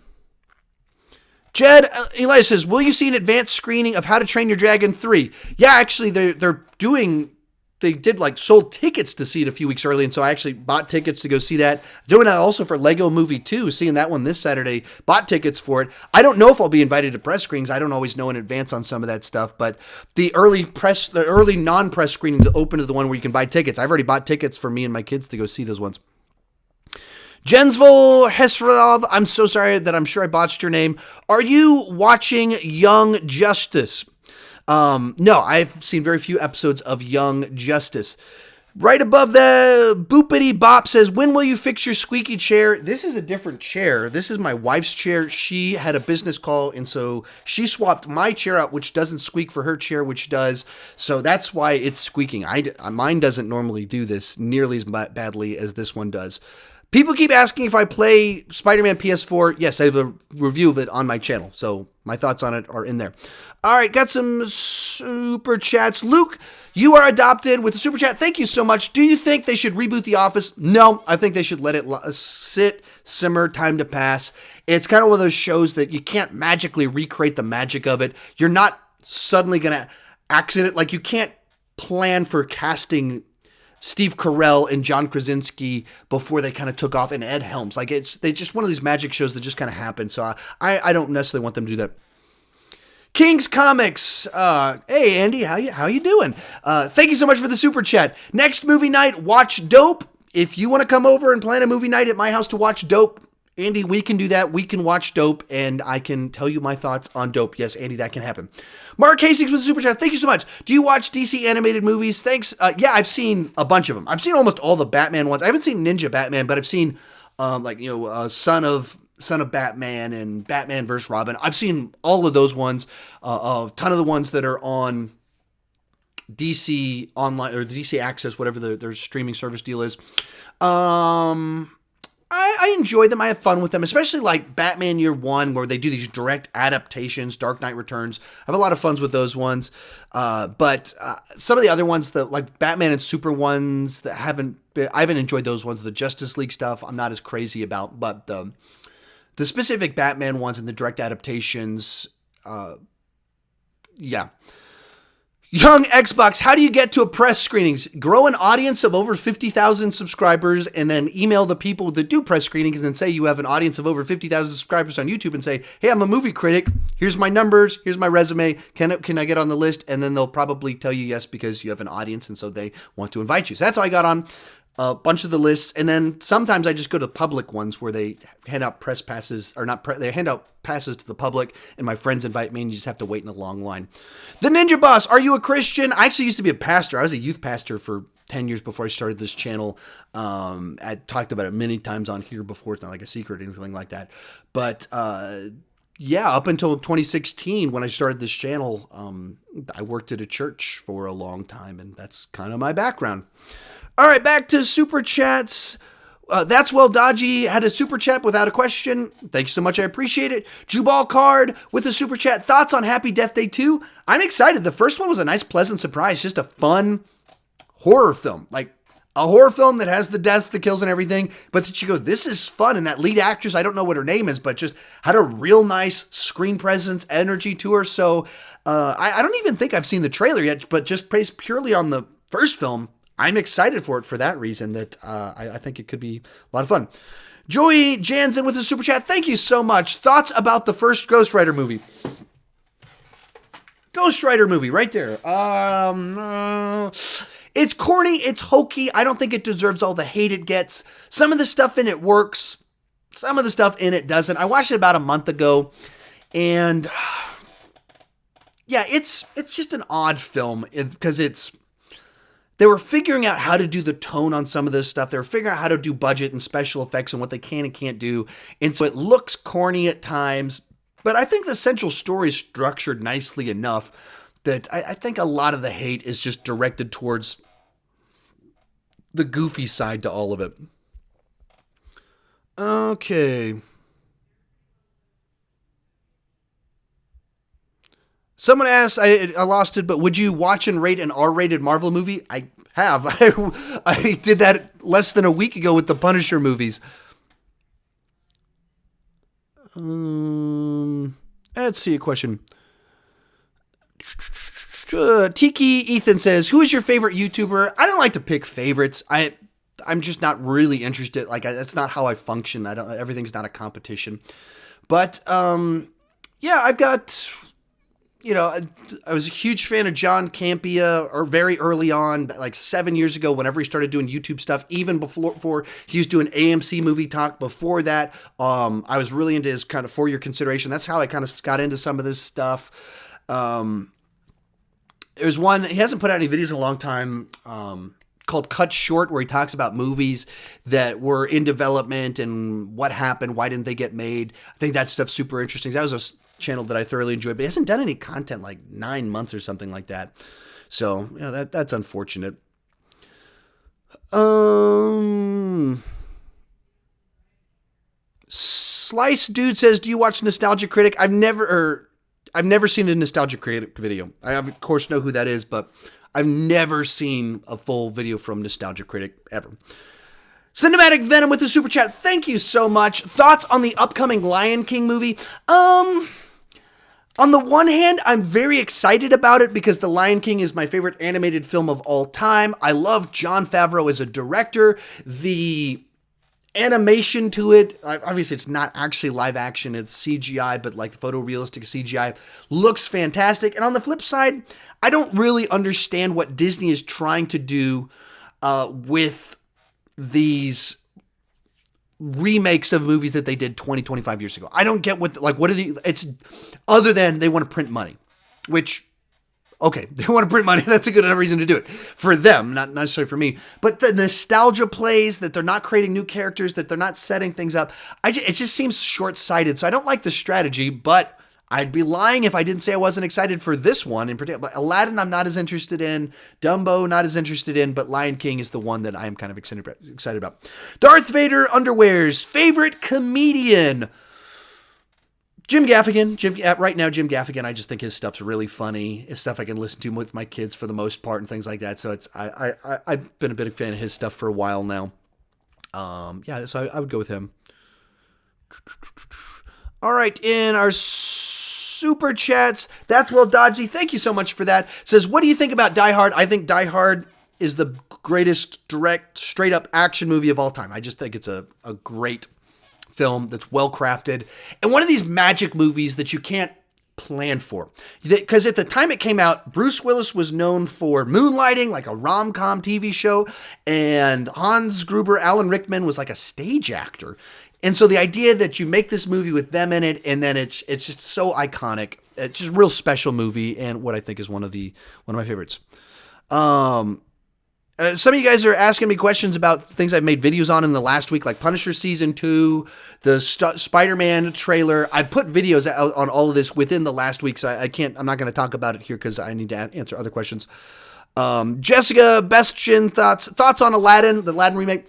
Jed Elias says, will you see an advanced screening of How to Train Your Dragon 3? Yeah, actually they did sold tickets to see it a few weeks early. And so I actually bought tickets to go see that. Doing that also for Lego Movie 2, seeing that one this Saturday, bought tickets for it. I don't know if I'll be invited to press screenings. I don't always know in advance on some of that stuff, but the early non-press screenings open to the one where you can buy tickets. I've already bought tickets for me and my kids to go see those ones. Jensville Hesrov, I'm so sorry that I'm sure I botched your name. Are you watching Young Justice? No, I've seen very few episodes of Young Justice. Right above the Boopity Bop says, when will you fix your squeaky chair? This is a different chair. This is my wife's chair. She had a business call, and so she swapped my chair out, which doesn't squeak, for her chair, which does. So that's why it's squeaking. Mine doesn't normally do this nearly as badly as this one does. People keep asking if I play Spider-Man PS4. Yes, I have a review of it on my channel, so my thoughts on it are in there. All right, got some super chats. Luke, you are adopted with a super chat. Thank you so much. Do you think they should reboot The Office? No, I think they should let it sit, simmer, time to pass. It's kind of one of those shows that you can't magically recreate the magic of it. You're not suddenly going to accident, you can't plan for casting Steve Carell and John Krasinski before they kind of took off, and Ed Helms. They just one of these magic shows that just kind of happened. So I don't necessarily want them to do that. King's Comics. Hey, Andy, how you doing? Thank you so much for the super chat. Next movie night, watch Dope. If you want to come over and plan a movie night at my house to watch Dope, Andy, we can do that. We can watch Dope, and I can tell you my thoughts on Dope. Yes, Andy, that can happen. Mark Hastings with a super chat. Thank you so much. Do you watch DC animated movies? Thanks. Yeah, I've seen a bunch of them. I've seen almost all the Batman ones. I haven't seen Ninja Batman, but I've seen Son of Batman and Batman vs. Robin. I've seen all of those ones. A ton of the ones that are on DC Online or DC Access, whatever their streaming service deal is. I enjoy them. I have fun with them, especially like Batman Year One, where they do these direct adaptations. Dark Knight Returns. I have a lot of fun with those ones. But some of the other ones, like Batman and Super ones, I haven't enjoyed those ones. The Justice League stuff, I'm not as crazy about. But the specific Batman ones and the direct adaptations, yeah. Young Xbox, how do you get to a press screenings? Grow an audience of over 50,000 subscribers and then email the people that do press screenings and say you have an audience of over 50,000 subscribers on YouTube and say, hey, I'm a movie critic. Here's my numbers. Here's my resume. Can I get on the list? And then they'll probably tell you yes because you have an audience and so they want to invite you. So that's how I got on a bunch of the lists. And then sometimes I just go to public ones where they hand out press passes or not. They hand out passes to the public and my friends invite me and you just have to wait in a long line. The Ninja Boss, are you a Christian? I actually used to be a pastor. I was a youth pastor for 10 years before I started this channel. I talked about it many times on here before. It's not like a secret or anything like that. But yeah, up until 2016 when I started this channel, I worked at a church for a long time and that's kind of my background. All right, back to Super Chats. That's Well Dodgy had a super chat without a question. Thank you so much. I appreciate it. Jubal Card with a super chat. Thoughts on Happy Death Day 2? I'm excited. The first one was a nice, pleasant surprise. Just a fun horror film. Like a horror film that has the deaths, the kills, and everything. But that you go, this is fun. And that lead actress, I don't know what her name is, but just had a real nice screen presence, energy to her. So I don't even think I've seen the trailer yet, but just based purely on the first film, I'm excited for it for that reason, that I think it could be a lot of fun. Joey Jansen with a super chat. Thank you so much. Thoughts about the first Ghost Rider movie? Ghost Rider movie, right there. It's corny. It's hokey. I don't think it deserves all the hate it gets. Some of the stuff in it works. Some of the stuff in it doesn't. I watched it about a month ago, and yeah, it's just an odd film because they were figuring out how to do the tone on some of this stuff. They were figuring out how to do budget and special effects and what they can and can't do. And so it looks corny at times, but I think the central story is structured nicely enough that I think a lot of the hate is just directed towards the goofy side to all of it. Okay. Someone asked, I lost it, but would you watch and rate an R-rated Marvel movie? I have. I did that less than a week ago with the Punisher movies. Let's see a question. Tiki Ethan says, who is your favorite YouTuber? I don't like to pick favorites. I'm just not really interested. Like, that's not how I function. Everything's not a competition. But, yeah, I've got... I was a huge fan of John Campea, or very early on, like 7 years ago, whenever he started doing YouTube stuff, even before he was doing AMC Movie Talk. Before that, I was really into his kind of For Your Consideration. That's how I kind of got into some of this stuff. There's one, he hasn't put out any videos in a long time, called Cut Short, where he talks about movies that were in development and what happened, why didn't they get made. I think that stuff's super interesting. That was a channel that I thoroughly enjoyed, but he hasn't done any content like 9 months or something like that. So, that's unfortunate. Slice Dude says, do you watch Nostalgia Critic? I've never seen a Nostalgia Critic video. I of course know who that is, but I've never seen a full video from Nostalgia Critic ever. Cinematic Venom with the super chat. Thank you so much. Thoughts on the upcoming Lion King movie? On the one hand, I'm very excited about it because The Lion King is my favorite animated film of all time. I love Jon Favreau as a director. The animation to it, obviously it's not actually live action, it's CGI, but like photorealistic CGI, looks fantastic. And on the flip side, I don't really understand what Disney is trying to do with these remakes of movies that they did 20, 25 years ago. I don't get what are it's other than they want to print money, which, okay, they want to print money. That's a good enough reason to do it for them, not necessarily for me, but the nostalgia plays that they're not creating new characters, that they're not setting things up. It just seems short-sighted. So I don't like the strategy, but I'd be lying if I didn't say I wasn't excited for this one in particular. Aladdin, I'm not as interested in. Dumbo, not as interested in. But Lion King is the one that I'm kind of excited about. Darth Vader Underwear's favorite comedian. Jim Gaffigan. Right now, Jim Gaffigan, I just think his stuff's really funny. His stuff I can listen to with my kids for the most part and things like that. So I've been a big fan of his stuff for a while now. So I would go with him. All right, in our super chats, That's Well Dodgy, thank you so much for that. Says, what do you think about Diehard? I think Diehard is the greatest direct, straight up action movie of all time. I just think it's a great film that's well crafted. And one of these magic movies that you can't plan for. Because at the time it came out, Bruce Willis was known for Moonlighting, like a rom-com TV show. And Hans Gruber, Alan Rickman was like a stage actor. And so the idea that you make this movie with them in it, and then it's just so iconic. It's just a real special movie, and what I think is one of my favorites. Some of you guys are asking me questions about things I've made videos on in the last week, like Punisher Season 2, the Spider-Man trailer. I put videos out on all of this within the last week, so I'm not going to talk about it here because I need to answer other questions. Jessica Bestien, thoughts on Aladdin, the Aladdin remake.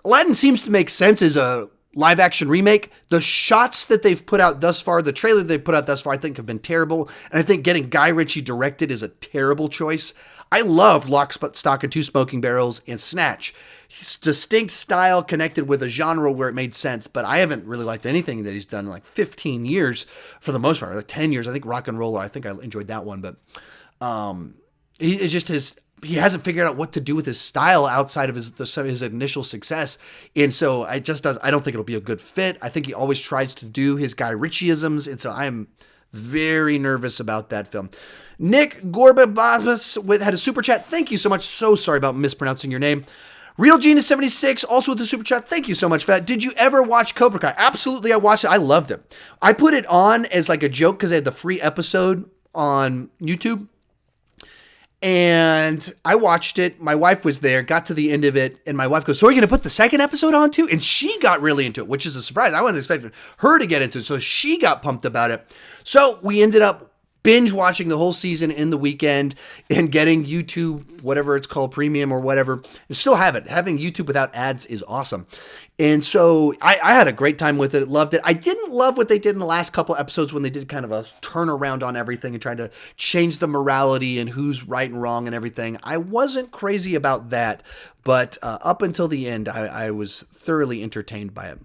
Aladdin seems to make sense as a live action remake. The shots that they've put out thus far, the trailer they've put out thus far, I think have been terrible. And I think getting Guy Ritchie directed is a terrible choice. I loved Lock, Stock, and Two Smoking Barrels and Snatch. His distinct style connected with a genre where it made sense, but I haven't really liked anything that he's done in like 15 years for the most part, like 10 years. I think Rock and Roller, I think I enjoyed that one, but he hasn't figured out what to do with his style outside of his initial success. And so I don't think it'll be a good fit. I think he always tries to do his Guy Ritchie-isms. And so I'm very nervous about that film. Nick Gorbabas had a super chat. Thank you so much. So sorry about mispronouncing your name. Real Genius 76 also with the super chat. Thank you so much for that. Did you ever watch Cobra Kai? Absolutely. I watched it. I loved it. I put it on as like a joke because I had the free episode on YouTube. And I watched it. My wife was there, got to the end of it, and my wife goes, so are you going to put the second episode on too? And she got really into it, which is a surprise. I wasn't expecting her to get into it, so she got pumped about it. So we ended up binge watching the whole season in the weekend and getting YouTube, whatever it's called, premium or whatever, and still have it. Having YouTube without ads is awesome. And so I had a great time with it, loved it. I didn't love what they did in the last couple episodes when they did kind of a turnaround on everything and trying to change the morality and who's right and wrong and everything. I wasn't crazy about that, but up until the end, I was thoroughly entertained by it.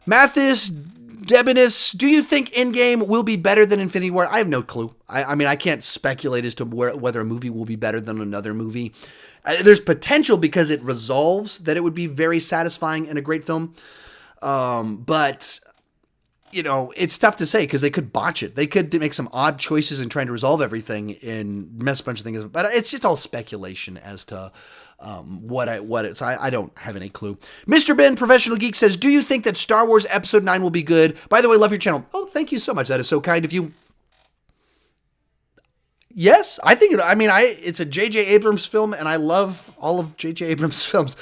Mathis Debinus, do you think Endgame will be better than Infinity War? I have no clue. I mean, I can't speculate as to whether a movie will be better than another movie. There's potential because it resolves that it would be very satisfying and a great film. But, you know, it's tough to say because they could botch it. They could make some odd choices in trying to resolve everything and mess a bunch of things. But it's just all speculation as to what it's. I don't have any clue. Mr. Ben, Professional Geek, says, do you think that Star Wars Episode 9 will be good? By the way, love your channel. Oh, thank you so much. That is so kind of you. Yes, I think it's a J.J. Abrams film, and I love all of J.J. Abrams' films.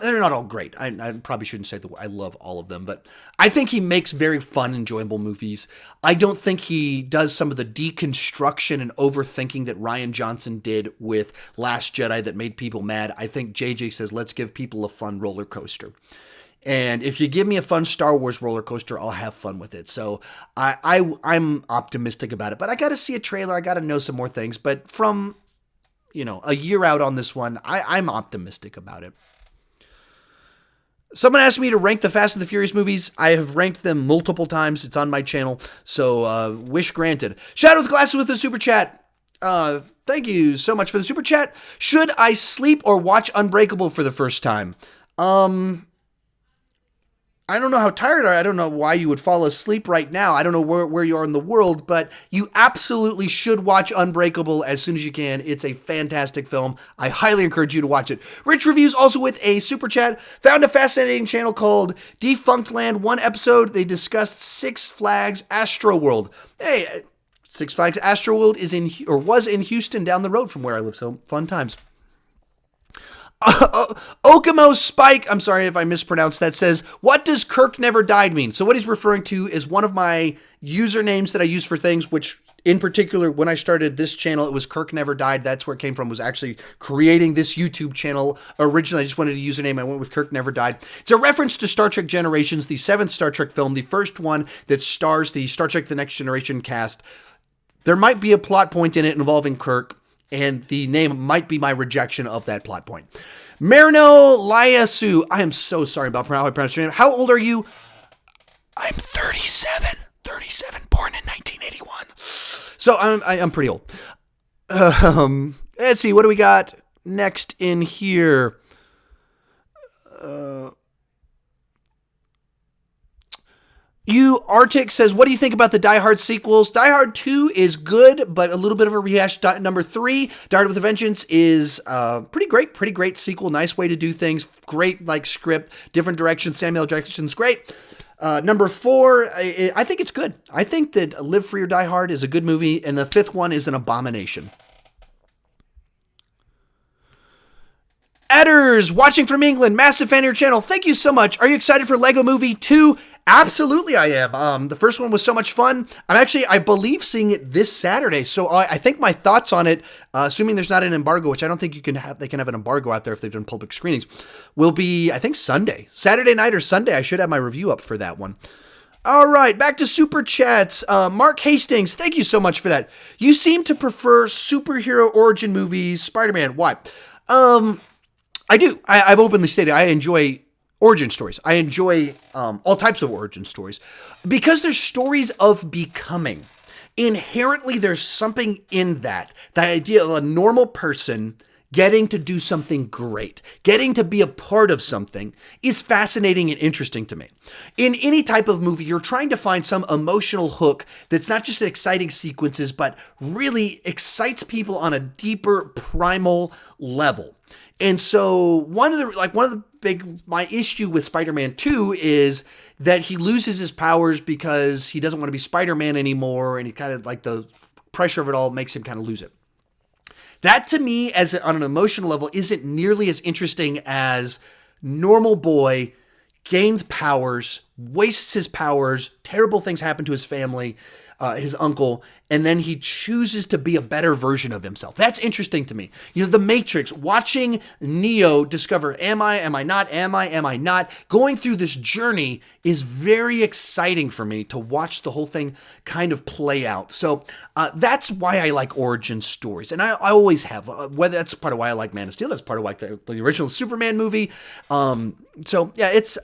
They're not all great. I probably shouldn't say that I love all of them, but I think he makes very fun, enjoyable movies. I don't think he does some of the deconstruction and overthinking that Rian Johnson did with Last Jedi that made people mad. I think J.J. says, let's give people a fun roller coaster. And if you give me a fun Star Wars roller coaster, I'll have fun with it. So I'm optimistic about it. But I got to see a trailer. I got to know some more things. But from, a year out on this one, I'm optimistic about it. Someone asked me to rank the Fast and the Furious movies. I have ranked them multiple times. It's on my channel. So wish granted. Shadow with Glasses with the super chat. Thank you so much for the super chat. Should I sleep or watch Unbreakable for the first time? I don't know how tired I don't know why you would fall asleep right now. I don't know where you are in the world, but you absolutely should watch Unbreakable as soon as you can. It's a fantastic film. I highly encourage you to watch it. Rich Reviews also with a super chat. Found a fascinating channel called Defunct Land. One episode, they discussed Six Flags Astro World. Hey, Six Flags Astro World was in Houston down the road from where I live, so fun times. Okamo Spike, I'm sorry if I mispronounced that, says, what does Kirk Never Died mean? So what he's referring to is one of my usernames that I use for things, which in particular, when I started this channel, it was Kirk Never Died. That's where it came from, was actually creating this YouTube channel. Originally, I just wanted a username. I went with Kirk Never Died. It's a reference to Star Trek Generations, the 7th Star Trek film, the first one that stars the Star Trek The Next Generation cast. There might be a plot point in it involving Kirk, and the name might be my rejection of that plot point. Marino Liasu. I am so sorry about how I pronounce your name. How old are you? I'm 37. 37, born in 1981. So I'm pretty old. Let's see. What do we got next in here? Arctic says, what do you think about the Diehard sequels? Diehard 2 is good, but a little bit of a rehash. Number 3, Diehard with a Vengeance, is pretty great sequel. Nice way to do things. Great script, different direction. Samuel L. Jackson's great. Number 4, I think it's good. I think that Live Free or Die Hard is a good movie, and the 5th one is an abomination. Edders, watching from England, massive fan of your channel. Thank you so much. Are you excited for Lego Movie 2? Absolutely, I am. The first one was so much fun. I believe, seeing it this Saturday. So I think my thoughts on it, assuming there's not an embargo, which I don't think they can have an embargo out there if they've done public screenings, will be, I think, Saturday night or Sunday. I should have my review up for that one. All right, back to Super Chats. Mark Hastings, thank you so much for that. You seem to prefer superhero origin movies, Spider-Man. Why? I do. I've openly stated I enjoy origin stories. I enjoy all types of origin stories because they're stories of becoming. Inherently, there's something in that. The idea of a normal person getting to do something great, getting to be a part of something is fascinating and interesting to me. In any type of movie, you're trying to find some emotional hook that's not just exciting sequences, but really excites people on a deeper, primal level. And so my issue with Spider-Man 2 is that he loses his powers because he doesn't want to be Spider-Man anymore, and he kind of, like, the pressure of it all makes him kind of lose it. That, to me, on an emotional level, isn't nearly as interesting as normal boy gains powers, wastes his powers, terrible things happen to his family, his uncle, and then he chooses to be a better version of himself. That's interesting to me. The Matrix, watching Neo discover, am I not? Going through this journey is very exciting for me to watch the whole thing kind of play out. So that's why I like origin stories. And I always have, whether that's part of why I like Man of Steel, that's part of why the original Superman movie. So yeah, it's,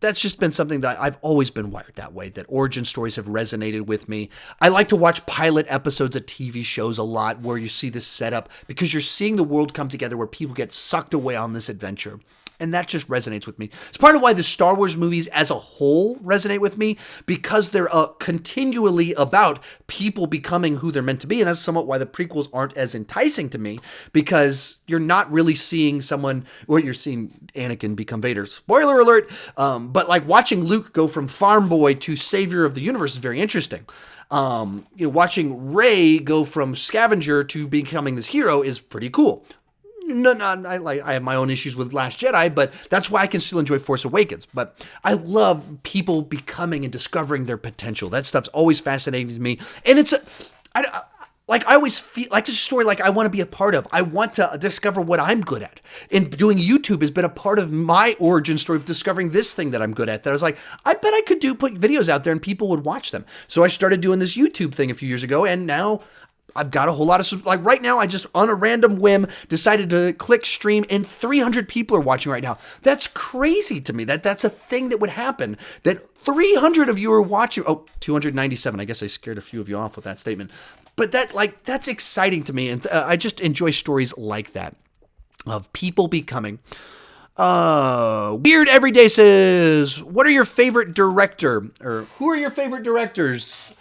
that's just been something that I've always been wired that way, that origin stories have resonated with me. I like to watch pilot episodes of TV shows a lot where you see this setup because you're seeing the world come together where people get sucked away on this adventure. And that just resonates with me. It's part of why the Star Wars movies as a whole resonate with me, because they're continually about people becoming who they're meant to be. And that's somewhat why the prequels aren't as enticing to me, because you're not really seeing you're seeing Anakin become Vader. Spoiler alert. But like watching Luke go from farm boy to savior of the universe is very interesting. Watching Rey go from scavenger to becoming this hero is pretty cool. I have my own issues with Last Jedi, but that's why I can still enjoy Force Awakens. But I love people becoming and discovering their potential. That stuff's always fascinating to me. And I always feel like it's a story like I want to be a part of. I want to discover what I'm good at. And doing YouTube has been a part of my origin story of discovering this thing that I'm good at. That I was like, I bet I could put videos out there and people would watch them. So I started doing this YouTube thing a few years ago, and now I've got a whole lot of, like right now, I just on a random whim decided to click stream and 300 people are watching right now. That's crazy to me. That's a thing that would happen, that 300 of you are watching. Oh, 297. I guess I scared a few of you off with that statement, but that's exciting to me. And I just enjoy stories like that of people becoming. Weird Everyday says, what are your favorite director, or who are your favorite directors?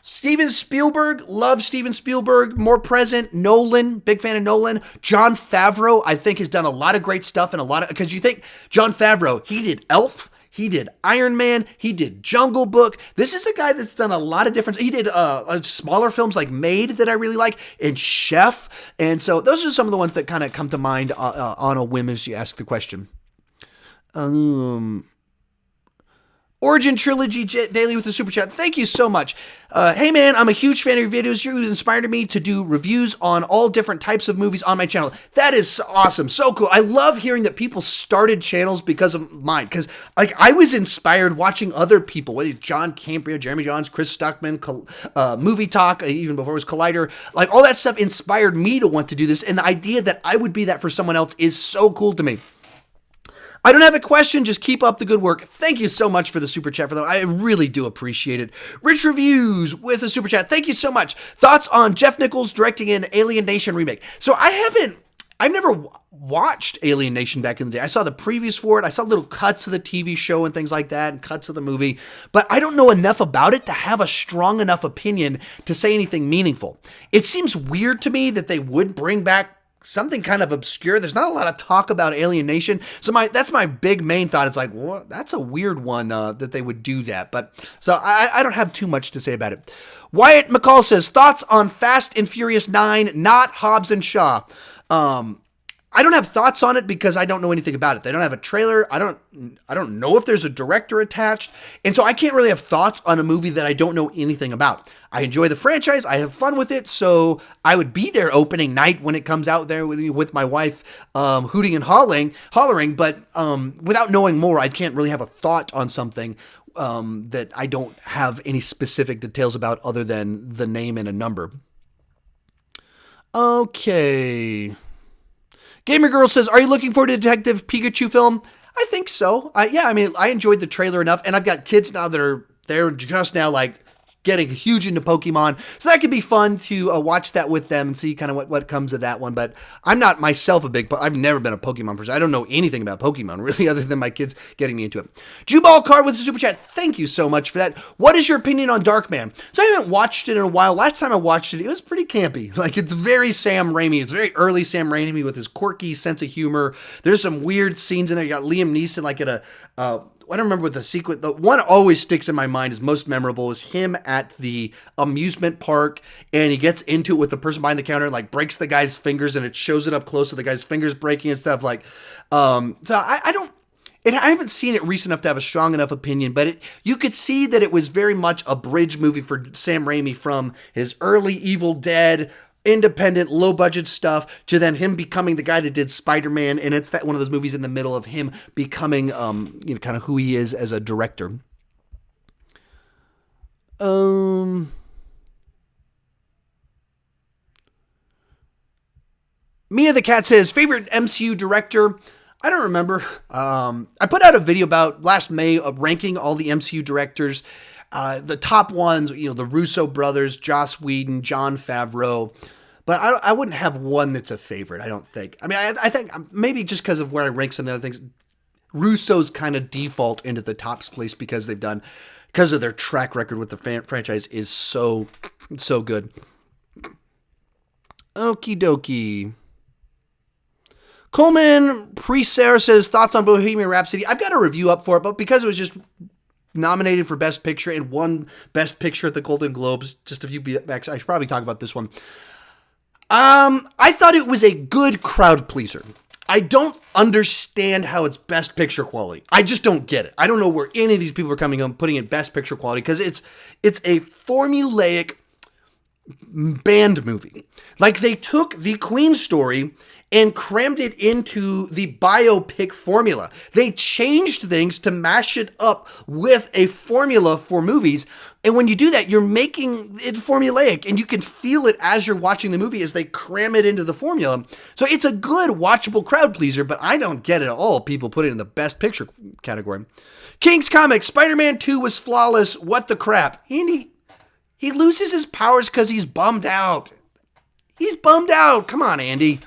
Steven Spielberg, love Steven Spielberg, more present. Nolan, big fan of Nolan. Jon Favreau, I think, has done a lot of great stuff, and because you think Jon Favreau, he did Elf, he did Iron Man, he did Jungle Book. This is a guy that's done a lot of different, he did smaller films like Made that I really like, and Chef, and so those are some of the ones that kind of come to mind on a whim as you ask the question. Origin Trilogy Daily with the Super Chat. Thank you so much. Hey man, I'm a huge fan of your videos. You inspired me to do reviews on all different types of movies on my channel. That is awesome. So cool. I love hearing that people started channels because of mine. Because I was inspired watching other people, whether it's John Campria, Jeremy Johns, Chris Stuckman, Movie Talk, even before it was Collider. Like all that stuff inspired me to want to do this. And the idea that I would be that for someone else is so cool to me. I don't have a question. Just keep up the good work. Thank you so much for the super chat for that. I really do appreciate it. Rich Reviews with a super chat. Thank you so much. Thoughts on Jeff Nichols directing an Alien Nation remake? So I've never watched Alien Nation back in the day. I saw the previews for it. I saw little cuts of the TV show and things like that and cuts of the movie, but I don't know enough about it to have a strong enough opinion to say anything meaningful. It seems weird to me that they would bring back something kind of obscure. There's not a lot of talk about Alien Nation. So that's my big main thought. It's like, well, that's a weird one that they would do that. But so I don't have too much to say about it. Wyatt McCall says, thoughts on Fast and Furious 9, not Hobbs and Shaw. I don't have thoughts on it because I don't know anything about it. They don't have a trailer. I don't know if there's a director attached. And so I can't really have thoughts on a movie that I don't know anything about. I enjoy the franchise. I have fun with it. So I would be there opening night when it comes out there with my wife, hooting and hollering. But without knowing more, I can't really have a thought on something that I don't have any specific details about other than the name and a number. Okay. Gamer Girl says, are you looking forward to Detective Pikachu film? I think so. Yeah, I mean, I enjoyed the trailer enough, and I've got kids now they're just now like getting huge into Pokemon, so that could be fun to watch that with them and see kind of what comes of that one. But I'm not myself I've never been a Pokemon person. I don't know anything about Pokemon really, other than my kids getting me into it. Jubal Card with a super chat. Thank you so much for that. What is your opinion on Darkman? So I haven't watched it in a while. Last time I watched it, it was pretty campy. Like, it's very Sam Raimi. It's very early Sam Raimi with his quirky sense of humor. There's some weird scenes in there. You got Liam Neeson like at a I don't remember what the sequence. The one always sticks in my mind is most memorable is him at the amusement park, and he gets into it with the person behind the counter, and like breaks the guy's fingers, and it shows it up close to the guy's fingers breaking and stuff. Like, so I haven't seen it recent enough to have a strong enough opinion, but you could see that it was very much a bridge movie for Sam Raimi from his early Evil Dead, independent, low-budget stuff to then him becoming the guy that did Spider-Man, and it's that one of those movies in the middle of him becoming, kind of who he is as a director. Mia the Cat says, favorite MCU director? I don't remember. I put out a video about last May of ranking all the MCU directors. The top ones, the Russo brothers, Joss Whedon, Jon Favreau. But I wouldn't have one that's a favorite, I don't think. I mean, I think maybe just because of where I rank some of the other things, Russo's kind of default into the top place because of their track record with the franchise is so good. Okie dokie. Coleman Preser says, thoughts on Bohemian Rhapsody? I've got a review up for it, but because it was just nominated for Best Picture and won Best Picture at the Golden Globes just a few back, I should probably talk about this one. I thought it was a good crowd pleaser. I don't understand how it's Best Picture quality. I just don't get it. I don't know where any of these people are coming on putting in Best Picture quality because it's a formulaic band movie. Like, they took the Queen story and crammed it into the biopic formula. They changed things to mash it up with a formula for movies. And when you do that, you're making it formulaic, and you can feel it as you're watching the movie as they cram it into the formula. So it's a good, watchable crowd pleaser, but I don't get it at all. People put it in the Best Picture category. King's Comics, Spider-Man 2 was flawless. What the crap? And he loses his powers because he's bummed out. He's bummed out. Come on, Andy.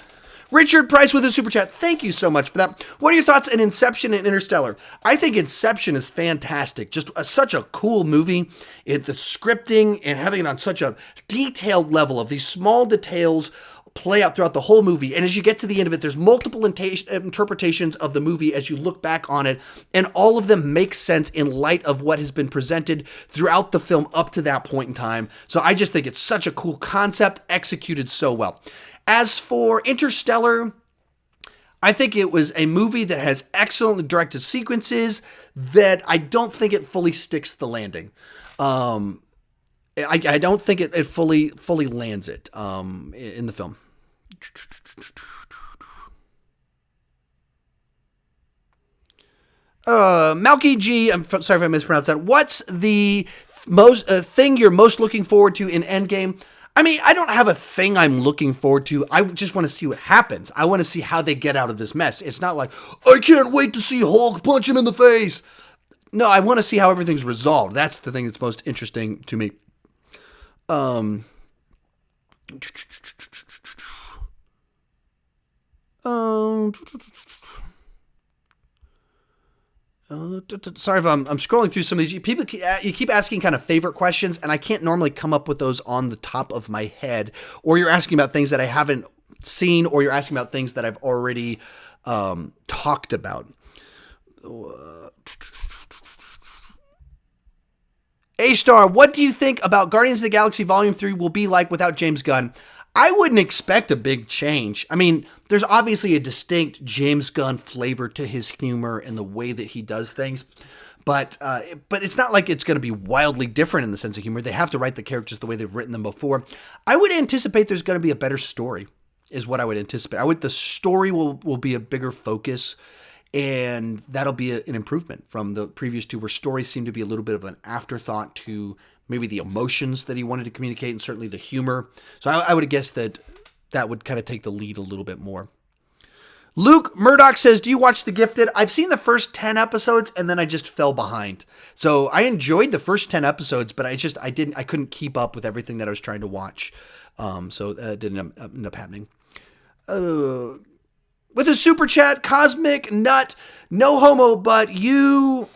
Richard Price with a super chat. Thank you so much for that. What are your thoughts on Inception and Interstellar? I think Inception is fantastic. Just such a cool movie. The scripting and having it on such a detailed level of these small details play out throughout the whole movie. And as you get to the end of it, there's multiple interpretations of the movie as you look back on it. And all of them make sense in light of what has been presented throughout the film up to that point in time. So I just think it's such a cool concept, executed so well. As for Interstellar, I think it was a movie that has excellent directed sequences that I don't think it fully sticks the landing. I don't think it fully lands it in the film. Malky G, I'm sorry if I mispronounced that. What's the most thing you're most looking forward to in Endgame? I mean, I don't have a thing I'm looking forward to. I just want to see what happens. I want to see how they get out of this mess. It's not like, I can't wait to see Hulk punch him in the face. No, I want to see how everything's resolved. That's the thing that's most interesting to me. Sorry if I'm scrolling through some of these. People, you keep asking kind of favorite questions, and I can't normally come up with those on the top of my head. Or you're asking about things that I haven't seen, or you're asking about things that I've already talked about. A-Star, what do you think about Guardians of the Galaxy Volume 3 will be like without James Gunn? I wouldn't expect a big change. I mean, there's obviously a distinct James Gunn flavor to his humor and the way that he does things. But it's not like it's going to be wildly different in the sense of humor. They have to write the characters the way they've written them before. I would anticipate there's going to be a better story, is what I would anticipate. The story will be a bigger focus, and that'll be an improvement from the previous two, where stories seem to be a little bit of an afterthought to maybe the emotions that he wanted to communicate, and certainly the humor. So I would guess that would kind of take the lead a little bit more. Luke Murdoch says, do you watch The Gifted? I've seen the first 10 episodes and then I just fell behind. So I enjoyed the first 10 episodes, but I couldn't keep up with everything that I was trying to watch. So it didn't end up happening. With a super chat, Cosmic Nut, no homo, but you...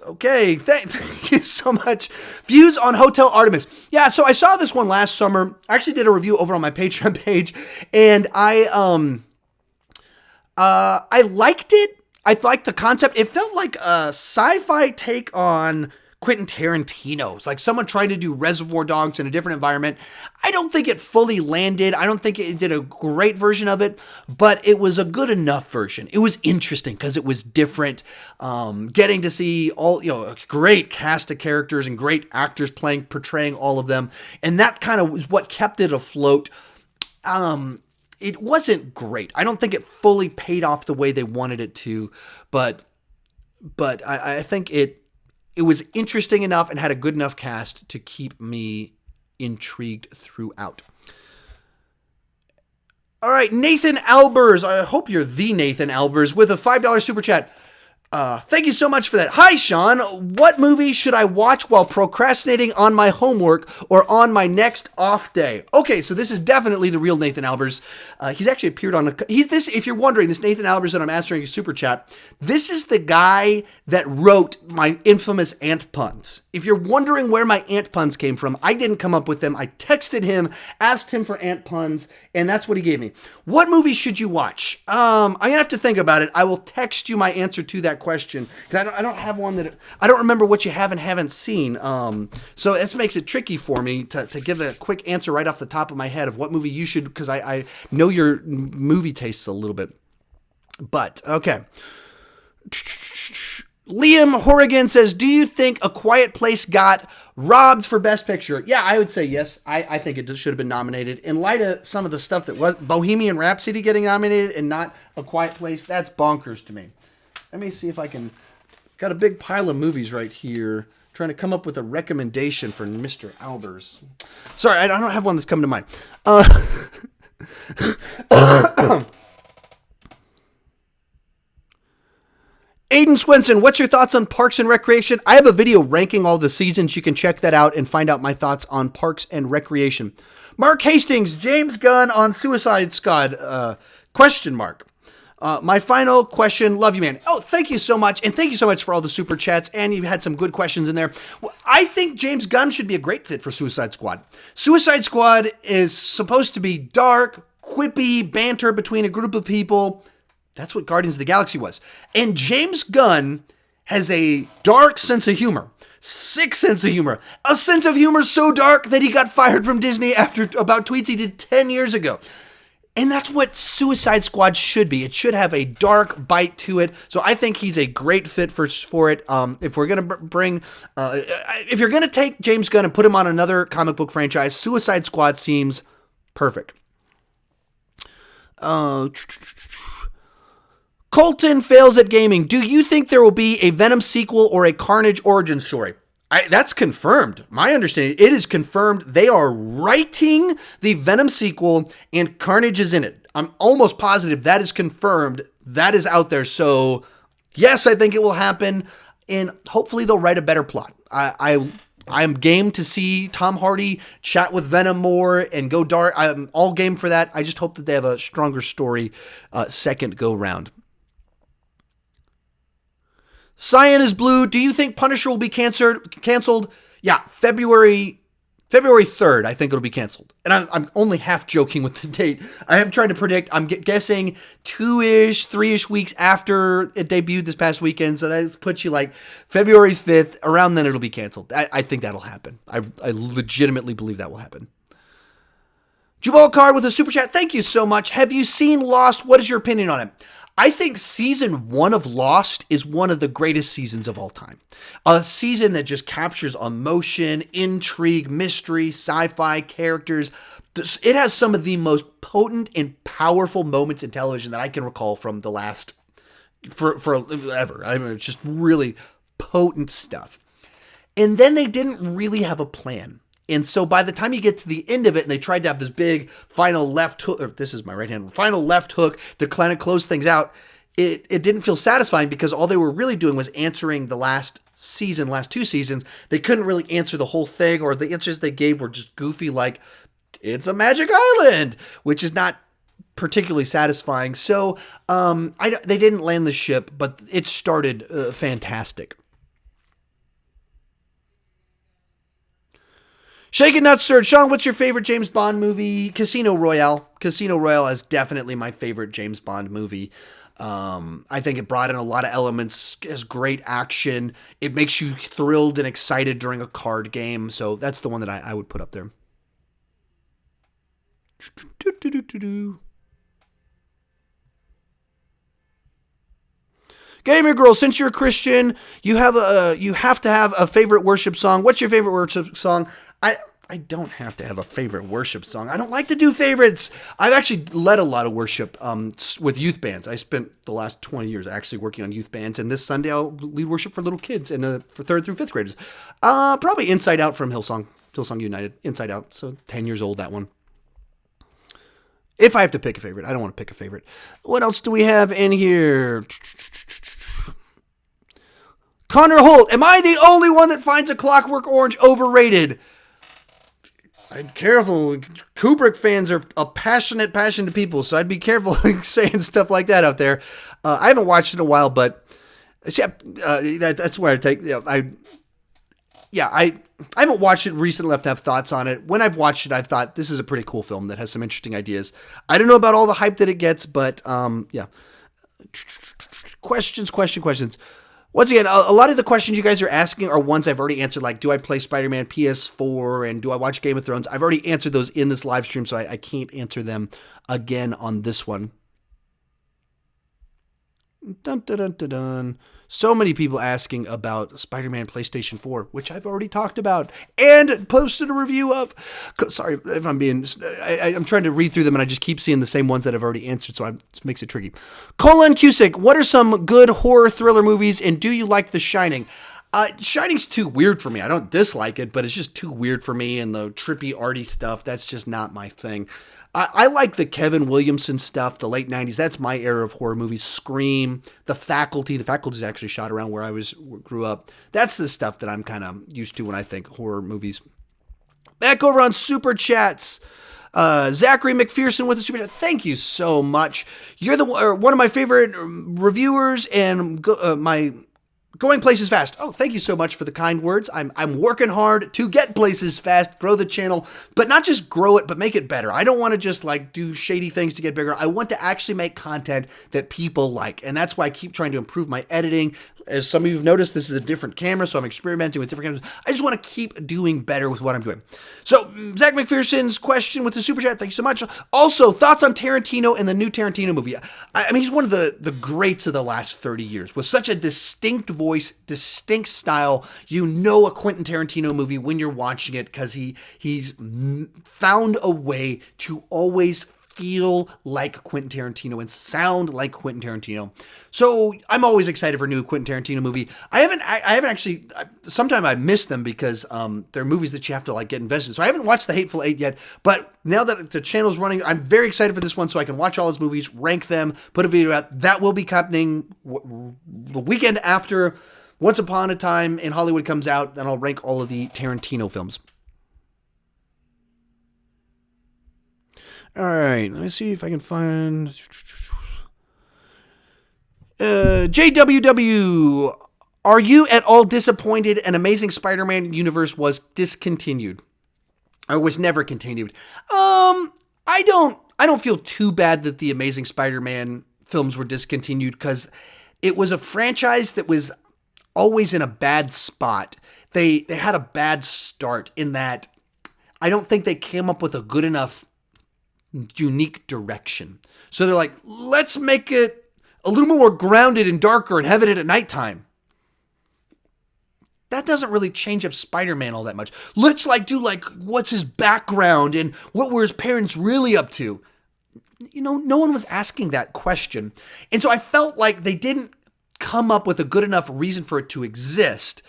Okay, thank you so much. Views on Hotel Artemis. Yeah, so I saw this one last summer. I actually did a review over on my Patreon page, and I liked it. I liked the concept. It felt like a sci-fi take on Quentin Tarantino. It's like someone trying to do Reservoir Dogs in a different environment. I don't think it fully landed. I don't think it did a great version of it, but it was a good enough version. It was interesting because it was different. Getting to see all, a great cast of characters and great actors portraying all of them. And that kind of was what kept it afloat. It wasn't great. I don't think it fully paid off the way they wanted it to, but I think it was interesting enough and had a good enough cast to keep me intrigued throughout. All right, Nathan Albers. I hope you're the Nathan Albers with a $5 super chat. Thank you so much for that. Hi, Sean. What movie should I watch while procrastinating on my homework or on my next off day? Okay, so this is definitely the real Nathan Albers. He's actually appeared on if you're wondering, this Nathan Albers that I'm answering a super chat, this is the guy that wrote my infamous ant puns. If you're wondering where my ant puns came from, I didn't come up with them. I texted him, asked him for ant puns, and that's what he gave me. What movie should you watch? I'm going to have to think about it. I will text you my answer to that question, because I don't have one I don't remember what you have and haven't seen. So this makes it tricky for me to give a quick answer right off the top of my head of what movie you should, because I know your movie tastes a little bit. But, okay. Liam Horrigan says, do you think A Quiet Place got robbed for Best Picture? Yeah, I would say yes. I think it should have been nominated. In light of some of the stuff that was Bohemian Rhapsody getting nominated and not A Quiet Place, that's bonkers to me. Let me see if I can... Got a big pile of movies right here. Trying to come up with a recommendation for Mr. Albers. Sorry, I don't have one that's coming to mind. Aiden Swenson, what's your thoughts on Parks and Recreation? I have a video ranking all the seasons. You can check that out and find out my thoughts on Parks and Recreation. Mark Hastings, James Gunn on Suicide Squad, question mark. My final question, love you, man. Oh, thank you so much. And thank you so much for all the super chats. And you had some good questions in there. Well, I think James Gunn should be a great fit for Suicide Squad. Suicide Squad is supposed to be dark, quippy, banter between a group of people. That's what Guardians of the Galaxy was. And James Gunn has a dark sense of humor. Sick sense of humor. A sense of humor so dark that he got fired from Disney after about tweets he did 10 years ago. And that's what Suicide Squad should be. It should have a dark bite to it. So I think he's a great fit for it. If we're going to if you're going to take James Gunn and put him on another comic book franchise, Suicide Squad seems perfect. Colton fails at gaming. Do you think there will be a Venom sequel or a Carnage origin story? That's confirmed. My understanding, it is confirmed. They are writing the Venom sequel and Carnage is in it. I'm almost positive that is confirmed. That is out there. So yes, I think it will happen. And hopefully they'll write a better plot. I'm game to see Tom Hardy chat with Venom more and go dark. I'm all game for that. I just hope that they have a stronger story second go round. Cyan is blue. Do you think Punisher will be canceled? Yeah, February 3rd, I think it'll be canceled. And I'm only half joking with the date. I am trying to predict. I'm guessing 2-ish, 3-ish weeks after it debuted this past weekend. So that puts you like February 5th. Around then it'll be canceled. I think that'll happen. I legitimately believe that will happen. Jubal Card with a super chat. Thank you so much. Have you seen Lost? What is your opinion on it? I think season 1 of Lost is one of the greatest seasons of all time. A season that just captures emotion, intrigue, mystery, sci-fi characters. It has some of the most potent and powerful moments in television that I can recall from the last forever. I mean, it's just really potent stuff. And then they didn't really have a plan. And so by the time you get to the end of it, and they tried to have this big final left hook, or this is my right hand, final left hook to kind of close things out, it didn't feel satisfying because all they were really doing was answering the last 2 seasons. They couldn't really answer the whole thing, or the answers they gave were just goofy, like, it's a magic island, which is not particularly satisfying. So they didn't land the ship, but it started fantastic. Shaken Not Stirred. Sean, what's your favorite James Bond movie? Casino Royale. Casino Royale is definitely my favorite James Bond movie. I think it brought in a lot of elements. It has great action. It makes you thrilled and excited during a card game. So that's the one that I would put up there. Gamer Girl, since you're a Christian, you have to have a favorite worship song. What's your favorite worship song? I don't have to have a favorite worship song. I don't like to do favorites. I've actually led a lot of worship with youth bands. I spent the last 20 years actually working on youth bands, and this Sunday I'll lead worship for little kids and for 3rd through 5th graders. Probably Inside Out from Hillsong United. Inside Out, so 10 years old, that one. If I have to pick a favorite. I don't want to pick a favorite. What else do we have in here? Connor Holt, am I the only one that finds A Clockwork Orange overrated? I'm careful. Kubrick fans are a passionate people, so I'd be careful saying stuff like that out there. I haven't watched it in a while, but that's where I take. I haven't watched it recently enough to have thoughts on it. When I've watched it, I've thought this is a pretty cool film that has some interesting ideas. I don't know about all the hype that it gets, but yeah. Questions. Once again, a lot of the questions you guys are asking are ones I've already answered, like do I play Spider-Man PS4 and do I watch Game of Thrones? I've already answered those in this live stream, so I can't answer them again on this one. Dun, dun, dun, dun, dun. So many people asking about Spider-Man PlayStation 4, which I've already talked about and posted a review of. Sorry if I'm trying to read through them and I just keep seeing the same ones that I've already answered, so it makes it tricky. Colin Cusick, what are some good horror thriller movies and do you like The Shining? Shining's too weird for me. I don't dislike it, but it's just too weird for me, and the trippy arty stuff, that's just not my thing. I like the Kevin Williamson stuff, the late 90s. That's my era of horror movies. Scream, The Faculty. The Faculty's actually shot around where I grew up. That's the stuff that I'm kind of used to when I think horror movies. Back over on Super Chats. Zachary McPherson with a Super Chat. Thank you so much. You're one of my favorite reviewers and my going places fast. Oh, thank you so much for the kind words. I'm working hard to get places fast, grow the channel, but not just grow it, but make it better. I don't want to just like do shady things to get bigger. I want to actually make content that people like. And that's why I keep trying to improve my editing. As some of you have noticed, this is a different camera, so I'm experimenting with different cameras. I just want to keep doing better with what I'm doing. So, Zach McPherson's question with the Super Chat, thank you so much. Also, thoughts on Tarantino and the new Tarantino movie. I mean, he's one of the greats of the last 30 years. With such a distinct voice, distinct style, you know a Quentin Tarantino movie when you're watching it because he's found a way to always feel like Quentin Tarantino and sound like Quentin Tarantino. So I'm always excited for a new Quentin Tarantino movie. I haven't actually, sometimes I miss them because they're movies that you have to like get invested in. So I haven't watched The Hateful Eight yet, but now that the channel's running, I'm very excited for this one so I can watch all his movies, rank them, put a video out. That will be happening the weekend after Once Upon a Time in Hollywood comes out. Then I'll rank all of the Tarantino films. All right, let me see if I can find JWW. Are you at all disappointed an Amazing Spider-Man universe was discontinued or was never continued? I don't feel too bad that the Amazing Spider-Man films were discontinued because it was a franchise that was always in a bad spot. They had a bad start in that I don't think they came up with a good enough unique direction. So they're like, let's make it a little more grounded and darker and have it at nighttime. That doesn't really change up Spider-Man all that much. Let's do what's his background and what were his parents really up to? No one was asking that question. And so I felt like they didn't come up with a good enough reason for it to exist,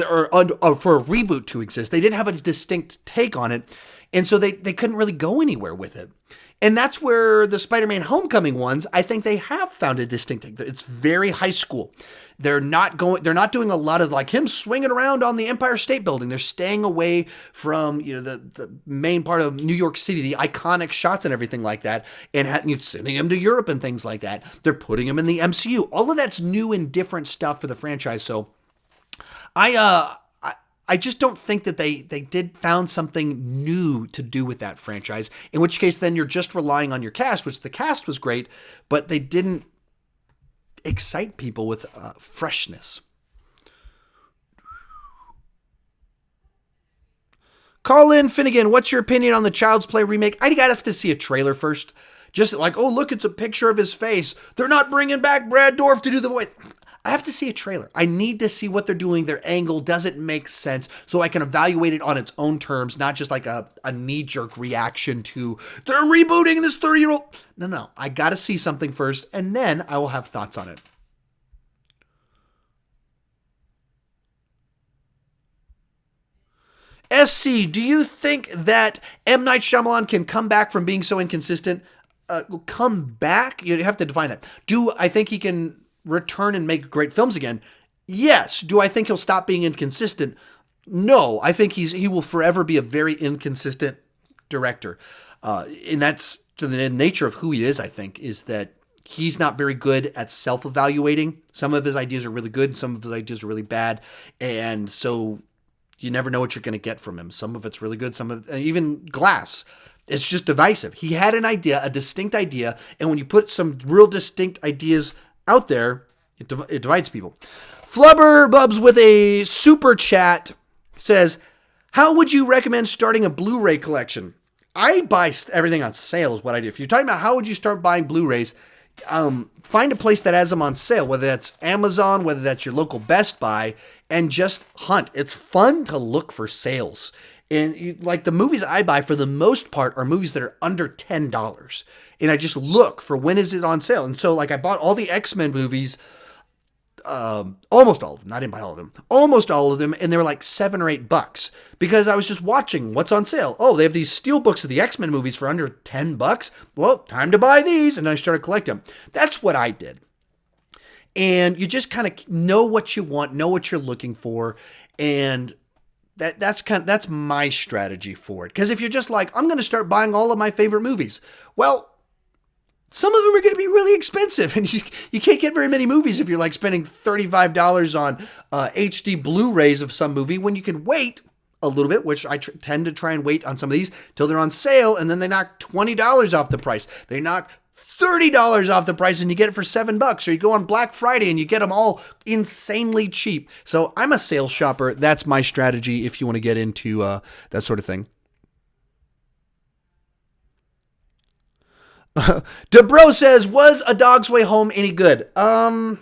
or for a reboot to exist. They didn't have a distinct take on it. And so they couldn't really go anywhere with it. And that's where the Spider-Man Homecoming ones, I think they have found a distinct take. It's very high school. They're not doing a lot of him swinging around on the Empire State Building. They're staying away from, the main part of New York City, the iconic shots and everything like that, and sending him to Europe and things like that. They're putting him in the MCU. All of that's new and different stuff for the franchise. So I just don't think that they did found something new to do with that franchise, in which case then you're just relying on your cast, which the cast was great, but they didn't excite people with freshness. Colin Finnegan, what's your opinion on the Child's Play remake? I gotta have to see a trailer first. Just oh, look, it's a picture of his face. They're not bringing back Brad Dourif to do the voice. I have to see a trailer. I need to see what they're doing, their angle. Does it make sense? So I can evaluate it on its own terms, not just a knee-jerk reaction to, they're rebooting this 30-year-old. No. I got to see something first, and then I will have thoughts on it. SC, do you think that M. Night Shyamalan can come back from being so inconsistent? Come back? You have to define that. Do I think he can return and make great films again? Yes. Do I think he'll stop being inconsistent? No. I think he will forever be a very inconsistent director. And that's the nature of who he is, I think, is that he's not very good at self-evaluating. Some of his ideas are really good, and some of his ideas are really bad. And so you never know what you're going to get from him. Some of it's really good, even Glass. It's just divisive. He had an idea, a distinct idea, and when you put some real distinct ideas out there, it divides people. Flubber Bubs with a super chat says, how would you recommend starting a Blu-ray collection? I buy everything on sale is what I do. If you're talking about how would you start buying Blu-rays, find a place that has them on sale, whether that's Amazon, whether that's your local Best Buy, and just hunt. It's fun to look for sales. And the movies I buy, for the most part, are movies that are under $10. And I just look for when is it on sale. And so, I bought all the X-Men movies, almost all of them. I didn't buy all of them. Almost all of them, and they were $7 or $8 because I was just watching what's on sale. Oh, they have these steel books of the X-Men movies for under $10. Well, time to buy these, and I started collecting them. That's what I did. And you just kind of know what you want, know what you're looking for, and that's my strategy for it. Because if you're just I'm going to start buying all of my favorite movies, well, some of them are going to be really expensive, and you can't get very many movies if you're spending $35 on HD Blu-rays of some movie when you can wait a little bit, which I tend to try and wait on some of these till they're on sale, and then they knock $20 off the price. They knock $30 off the price, and you get it for $7. Or you go on Black Friday and you get them all insanely cheap. So I'm a sales shopper. That's my strategy if you want to get into that sort of thing. DeBro says, was A Dog's Way Home any good? It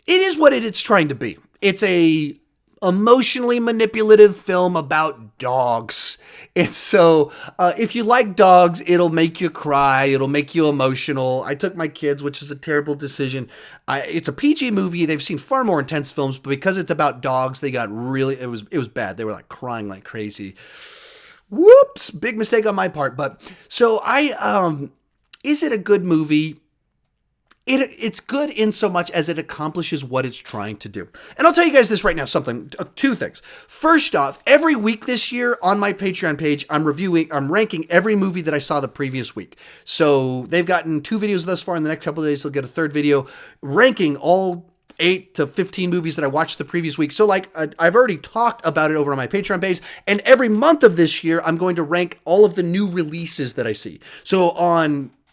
is what it's trying to be. It's a emotionally manipulative film about dogs. And so if you like dogs, it'll make you cry. It'll make you emotional. I took my kids, which is a terrible decision. It's a PG movie. They've seen far more intense films, but because it's about dogs, they got it was bad. They were crying like crazy. Whoops, big mistake on my part. But so is it a good movie? It's good in so much as it accomplishes what it's trying to do. And I'll tell you guys this right now, two things. First off, every week this year on my Patreon page, I'm ranking every movie that I saw the previous week. So they've gotten 2 videos thus far. In the next couple of days, they'll get a 3rd video ranking all 8 to 15 movies that I watched the previous week. So I've already talked about it over on my Patreon page. And every month of this year, I'm going to rank all of the new releases that I see. So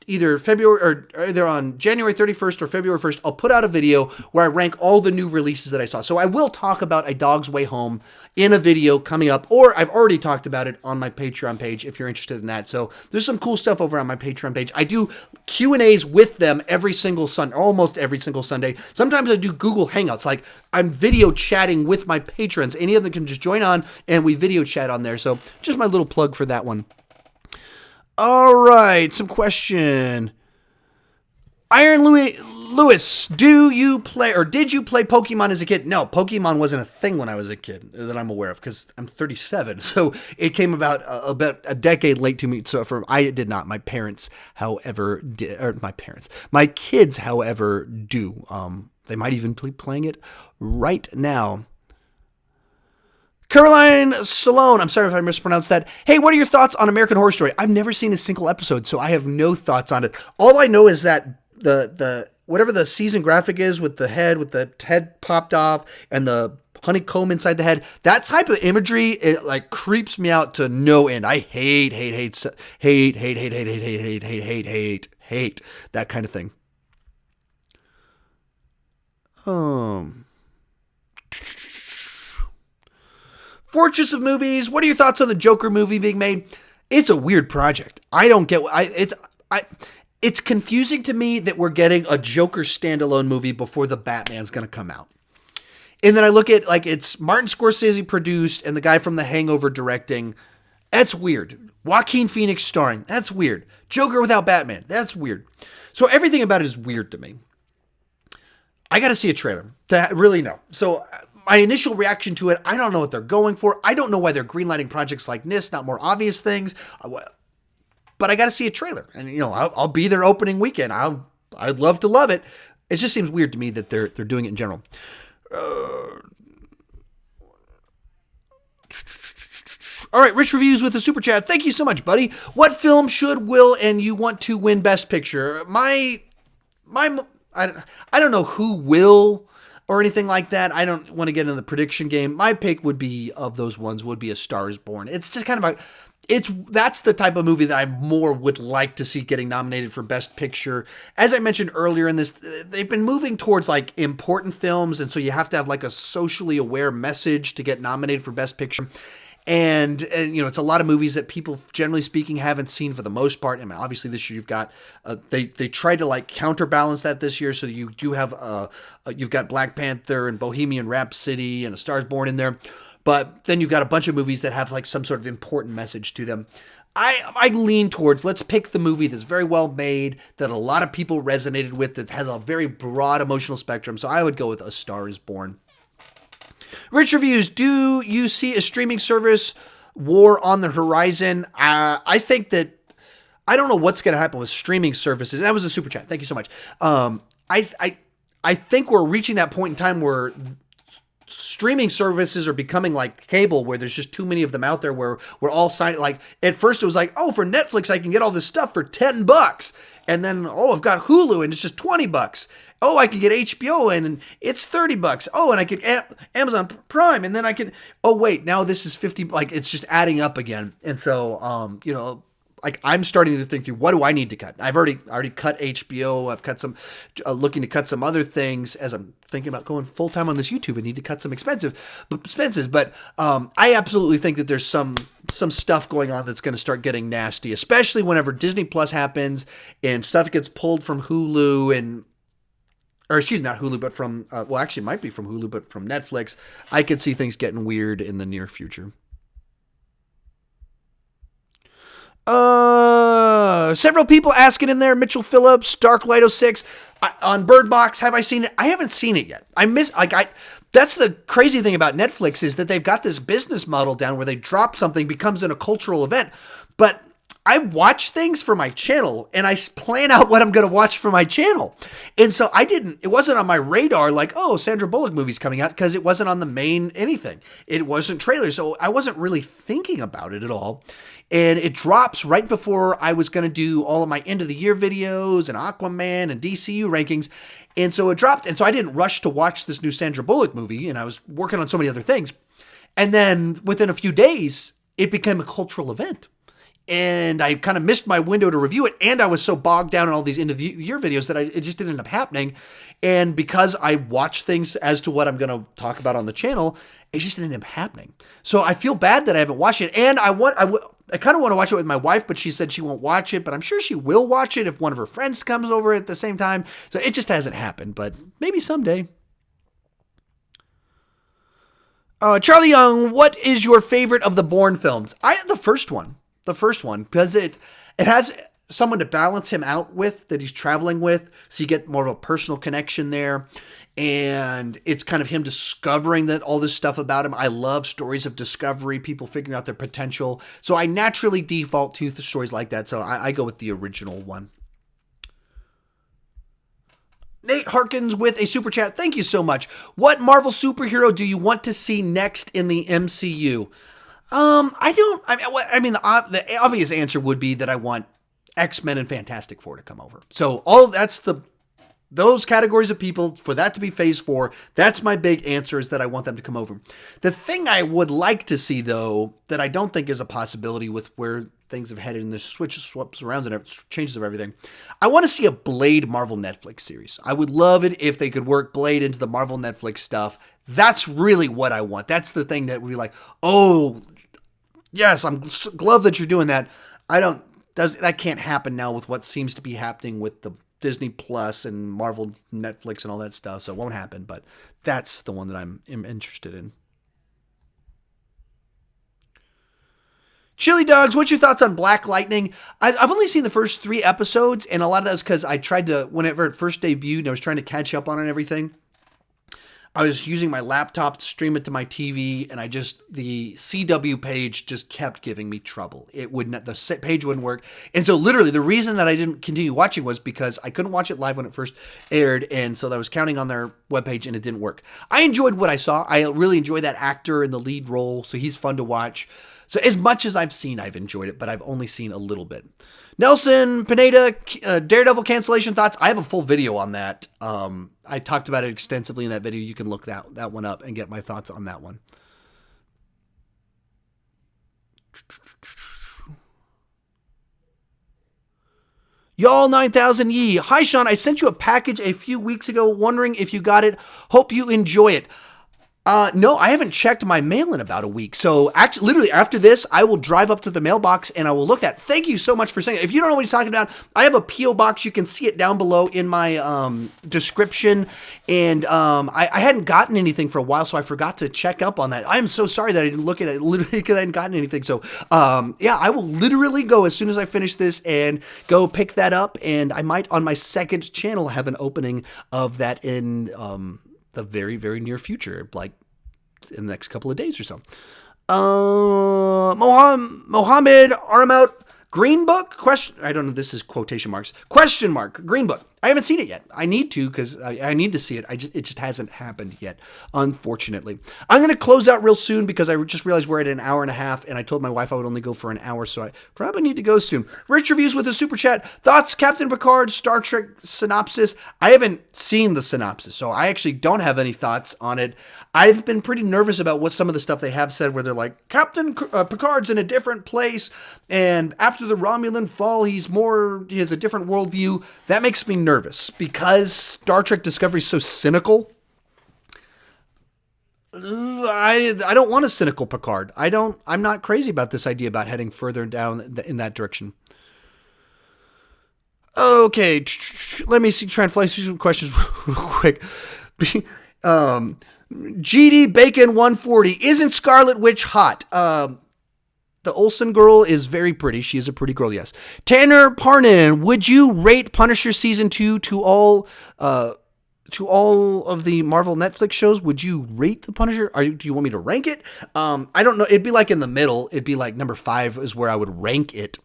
either February or either on January 31st or February 1st, I'll put out a video where I rank all the new releases that I saw. So I will talk about A Dog's Way Home in a video coming up, or I've already talked about it on my Patreon page if you're interested in that. So there's some cool stuff over on my Patreon page. I do Q&As with them every single Sunday, almost every single Sunday. Sometimes I do Google Hangouts. Like I'm video chatting with my patrons. Any of them can just join on and we video chat on there. So just my little plug for that one. All right, some question. Iron Lewis, do you play or did you play Pokemon as a kid? No, Pokemon wasn't a thing when I was a kid that I'm aware of because I'm 37. So it came about a decade late to me. So I did not. My parents, however, did, or my kids, however, do. They might even be playing it right now. Caroline Salone, I'm sorry if I mispronounced that. Hey, what are your thoughts on American Horror Story? I've never seen a single episode, so I have no thoughts on it. All I know is that the whatever the season graphic is with the head popped off and the honeycomb inside the head, that type of imagery, it like creeps me out to no end. I hate that kind of thing. Fortress of Movies, what are your thoughts on the Joker movie being made? It's a weird project. I don't get it's confusing to me that we're getting a Joker standalone movie before the Batman's going to come out. And then I look at like it's Martin Scorsese produced and the guy from The Hangover directing. That's weird. Joaquin Phoenix starring. That's weird. Joker without Batman. That's weird. So everything about it is weird to me. I got to see a trailer to really know. So my initial reaction to it, I don't know what they're going for. I don't know why they're greenlighting projects like this, not more obvious things. But I got to see a trailer, and I'll be there opening weekend. I'd love to love it. It just seems weird to me that they're doing it in general. All right, Rich Reviews with the super chat. Thank you so much, buddy. What film should, will, and you want to win Best Picture? I don't know who will or anything like that. I don't want to get into the prediction game. My pick would be of those ones would be A Star Is Born. It's just kind of that's the type of movie that I more would like to see getting nominated for Best Picture. As I mentioned earlier in this, they've been moving towards like important films, and so you have to have like a socially aware message to get nominated for Best Picture. And it's a lot of movies that people, generally speaking, haven't seen for the most part. I mean, obviously this year you've got, they tried to like counterbalance that this year. So you do have, you've got Black Panther and Bohemian Rhapsody and A Star Is Born in there. But then you've got a bunch of movies that have like some sort of important message to them. I lean towards, let's pick the movie that's very well made, that a lot of people resonated with, that has a very broad emotional spectrum. So I would go with A Star Is Born. Rich Reviews, do you see a streaming service war on the horizon? I think that, I don't know what's going to happen with streaming services. That was a super chat. Thank you so much. I think we're reaching that point in time where streaming services are becoming like cable, where there's just too many of them out there where we're all signed. Like at first it was like, oh, for Netflix, I can get all this stuff for $10. And then, oh, I've got Hulu and it's just $20. Oh, I could get HBO and it's $30. Oh, and I could Amazon Prime, and then I could, oh wait, now this is 50. Like it's just adding up again. And so, like I'm starting to think through, what do I need to cut? I've already cut HBO. I've cut some, looking to cut some other things as I'm thinking about going full time on this YouTube. I need to cut some expenses. But I absolutely think that there's some stuff going on that's going to start getting nasty, especially whenever Disney Plus happens and stuff gets pulled from Hulu or excuse me, not Hulu, but from, actually it might be from Hulu, but from Netflix. I could see things getting weird in the near future. Several people asking in there, Mitchell Phillips, Darklight 06, on Bird Box, have I seen it? I haven't seen it yet. That's the crazy thing about Netflix, is that they've got this business model down where they drop something, becomes a cultural event, but I watch things for my channel and I plan out what I'm going to watch for my channel. And so it wasn't on my radar like, oh, Sandra Bullock movie's coming out, because it wasn't on the main anything. It wasn't trailers. So I wasn't really thinking about it at all. And it drops right before I was going to do all of my end of the year videos and Aquaman and DCU rankings. And so it dropped. And so I didn't rush to watch this new Sandra Bullock movie. And I was working on so many other things. And then within a few days, it became a cultural event. and I kind of missed my window to review it, and I was so bogged down in all these end-of-year videos that it just didn't end up happening. And because I watch things as to what I'm going to talk about on the channel, it just didn't end up happening. So I feel bad that I haven't watched it, and I kind of want to watch it with my wife, but she said she won't watch it, but I'm sure she will watch it if one of her friends comes over at the same time. So it just hasn't happened, but maybe someday. Charlie Young, what is your favorite of the Bourne films? The first one, because it has someone to balance him out with that he's traveling with, so you get more of a personal connection there, and it's kind of him discovering that all this stuff about him. I love stories of discovery, people figuring out their potential, so I naturally default to the stories like that, so I go with the original one. Nate Harkins with a super chat. Thank you so much. What Marvel superhero do you want to see next in the MCU? The obvious answer would be that I want X-Men and Fantastic Four to come over. So those categories of people, for that to be phase 4, that's my big answer, is that I want them to come over. The thing I would like to see, though, that I don't think is a possibility with where things have headed in the swaps around and changes of everything, I want to see a Blade Marvel Netflix series. I would love it if they could work Blade into the Marvel Netflix stuff. That's really what I want. That's the thing that would be like, oh, yes, I'm glad that you're doing that. That can't happen now with what seems to be happening with the Disney Plus and Marvel Netflix and all that stuff. So it won't happen, but that's the one that I'm interested in. Chili Dogs, what's your thoughts on Black Lightning? I've only seen the first 3 episodes, and a lot of that was because I tried to, whenever it first debuted, and I was trying to catch up on it and everything. I was using my laptop to stream it to my TV, and the CW page just kept giving me trouble. The page wouldn't work. And so literally the reason that I didn't continue watching was because I couldn't watch it live when it first aired. And so I was counting on their webpage and it didn't work. I enjoyed what I saw. I really enjoy that actor in the lead role. So he's fun to watch. So as much as I've seen, I've enjoyed it, but I've only seen a little bit. Nelson Pineda, Daredevil cancellation thoughts. I have a full video on that. I talked about it extensively in that video. You can look that one up and get my thoughts on that one. Y'all 9000 Yee. Hi, Sean. I sent you a package a few weeks ago, wondering if you got it. Hope you enjoy it. No, I haven't checked my mail in about a week. So actually, literally after this, I will drive up to the mailbox and I will look at it. Thank you so much for saying it. If you don't know what he's talking about, I have a P.O. box. You can see it down below in my description. And I hadn't gotten anything for a while, so I forgot to check up on that. I'm so sorry that I didn't look at it literally because I hadn't gotten anything. So yeah, I will literally go as soon as I finish this and go pick that up. And I might on my second channel have an opening of that in the very, very near future, like in the next couple of days or so. Mohammed Armout Green Book? I don't know. This is quotation marks. Question mark. Green Book. I haven't seen it yet. I need to because I need to see it. It just hasn't happened yet, unfortunately. I'm going to close out real soon because I just realized we're at an hour and a half, and I told my wife I would only go for an hour, so I probably need to go soon. Rich Reviews with a super chat. Thoughts, Captain Picard, Star Trek synopsis. I haven't seen the synopsis, so I actually don't have any thoughts on it. I've been pretty nervous about what some of the stuff they have said where they're like, Captain Picard's in a different place, and after the Romulan fall, he has a different worldview. That makes me nervous because Star Trek Discovery is so cynical. I don't want a cynical Picard. I'm not crazy about this idea about heading further down in that direction. Okay, let me see. Try and fly through some questions real quick. GD Bacon 140. Isn't Scarlet Witch hot? The Olsen girl is very pretty. She is a pretty girl, yes. Tanner Parnan, would you rate Punisher Season 2 to all of the Marvel Netflix shows? Would you rate the Punisher? Do you want me to rank it? I don't know. It'd be like in the middle. It'd be like number 5 is where I would rank it.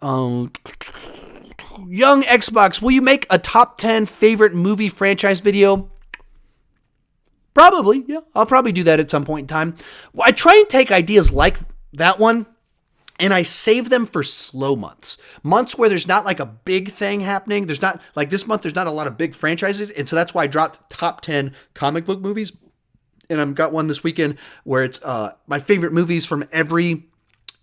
Young Xbox, will you make a top 10 favorite movie franchise video? Probably, yeah. I'll probably do that at some point in time. Well, I try and take ideas like that one, and I save them for slow months. Months where there's not like a big thing happening. There's not, like this month, there's not a lot of big franchises, and so that's why I dropped top 10 comic book movies. And I've got one this weekend where it's my favorite movies from every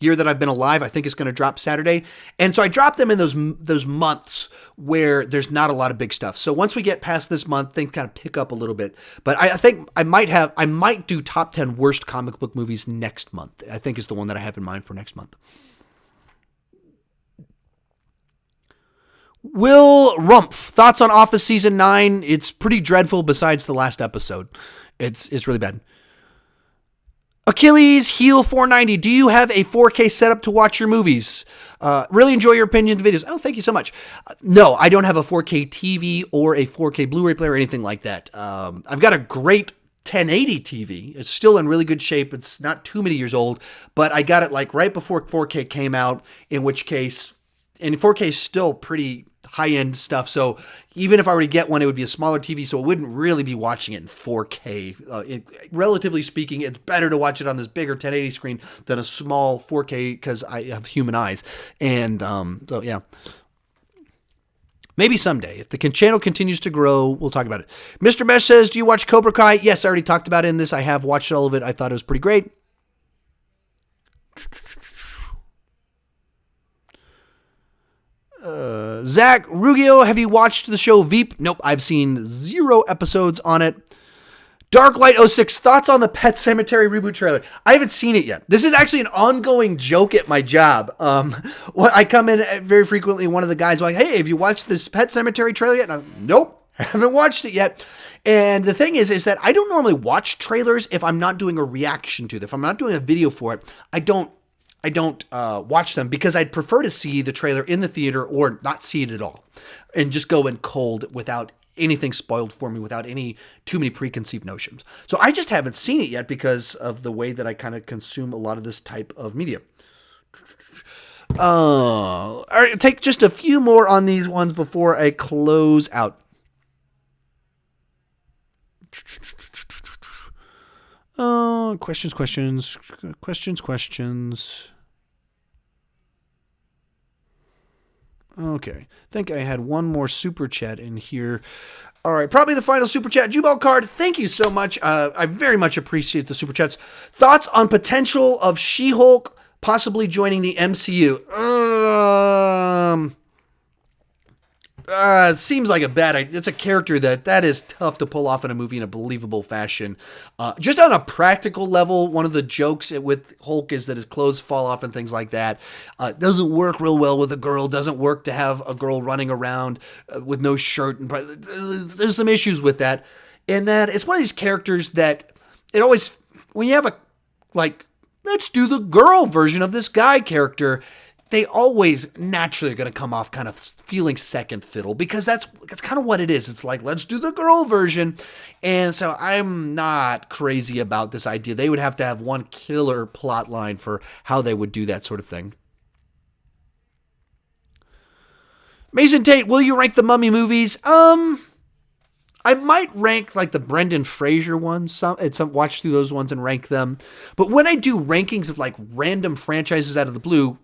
year that I've been alive. I think it's going to drop Saturday. And so I dropped them in those months where there's not a lot of big stuff. So once we get past this month, things kind of pick up a little bit. But I think I might do top 10 worst comic book movies next month. I think is the one that I have in mind for next month. Will Rumpf, thoughts on Office Season 9? It's pretty dreadful besides the last episode. It's really bad. Achilles Heel 490, do you have a 4K setup to watch your movies? Really enjoy your opinions and videos. Oh, thank you so much. No, I don't have a 4K TV or a 4K Blu-ray player or anything like that. I've got a great 1080 TV. It's still in really good shape. It's not too many years old, but I got it like right before 4K came out, in which case, and 4K is still pretty high-end stuff, so even if I were to get one, it would be a smaller TV, so it wouldn't really be watching it in 4K. Relatively speaking, it's better to watch it on this bigger 1080 screen than a small 4K because I have human eyes. And so, yeah. Maybe someday. If the channel continues to grow, we'll talk about it. Mr. Mesh says, do you watch Cobra Kai? Yes, I already talked about it in this. I have watched all of it. I thought it was pretty great. Zach Rugio, have you watched the show Veep? Nope, I've seen 0 episodes on it. Darklight06, thoughts on the Pet Sematary reboot trailer? I haven't seen it yet. This is actually an ongoing joke at my job. I come in very frequently, one of the guys is like, hey, have you watched this Pet Sematary trailer yet? And I'm, nope, haven't watched it yet. And the thing is that I don't normally watch trailers if I'm not doing a reaction to them. If I'm not doing a video for it, I don't watch them because I'd prefer to see the trailer in the theater or not see it at all and just go in cold without anything spoiled for me, without too many preconceived notions. So I just haven't seen it yet because of the way that I kind of consume a lot of this type of media. All right, take just a few more on these ones before I close out. Questions. Okay, I think I had one more super chat in here. All right, probably the final super chat. Jubal Card, thank you so much. I very much appreciate the super chats. Thoughts on potential of She-Hulk possibly joining the MCU? Seems like a bad idea. It's a character that is tough to pull off in a movie in a believable fashion. Just on a practical level, one of the jokes with Hulk is that his clothes fall off and things like that. Doesn't work real well with a girl. Doesn't work to have a girl running around with no shirt. And there's some issues with that. And that it's one of these characters that it always, when you have let's do the girl version of this guy character, they always naturally are going to come off kind of feeling second fiddle because that's kind of what it is. It's like, let's do the girl version. And so I'm not crazy about this idea. They would have to have one killer plot line for how they would do that sort of thing. Mason Tate, will you rank the Mummy movies? I might rank like the Brendan Fraser ones. Watch through those ones and rank them. But when I do rankings of like random franchises out of the blue,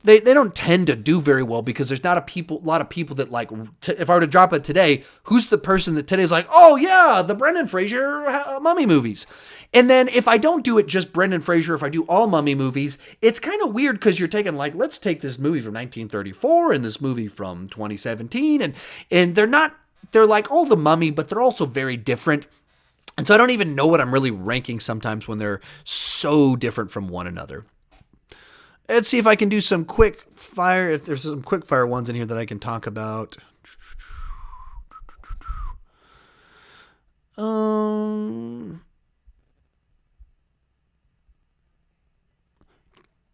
They don't tend to do very well because there's not a lot of people that like, if I were to drop it today, who's the person that today is like, oh yeah, the Brendan Fraser Mummy movies. And then if I don't do it just Brendan Fraser, if I do all Mummy movies, it's kind of weird because you're taking like, let's take this movie from 1934 and this movie from 2017. And they're like all the Mummy, but they're also very different. And so I don't even know what I'm really ranking sometimes when they're so different from one another. Let's see if I can do some quick fire. If there's some quick fire ones in here that I can talk about.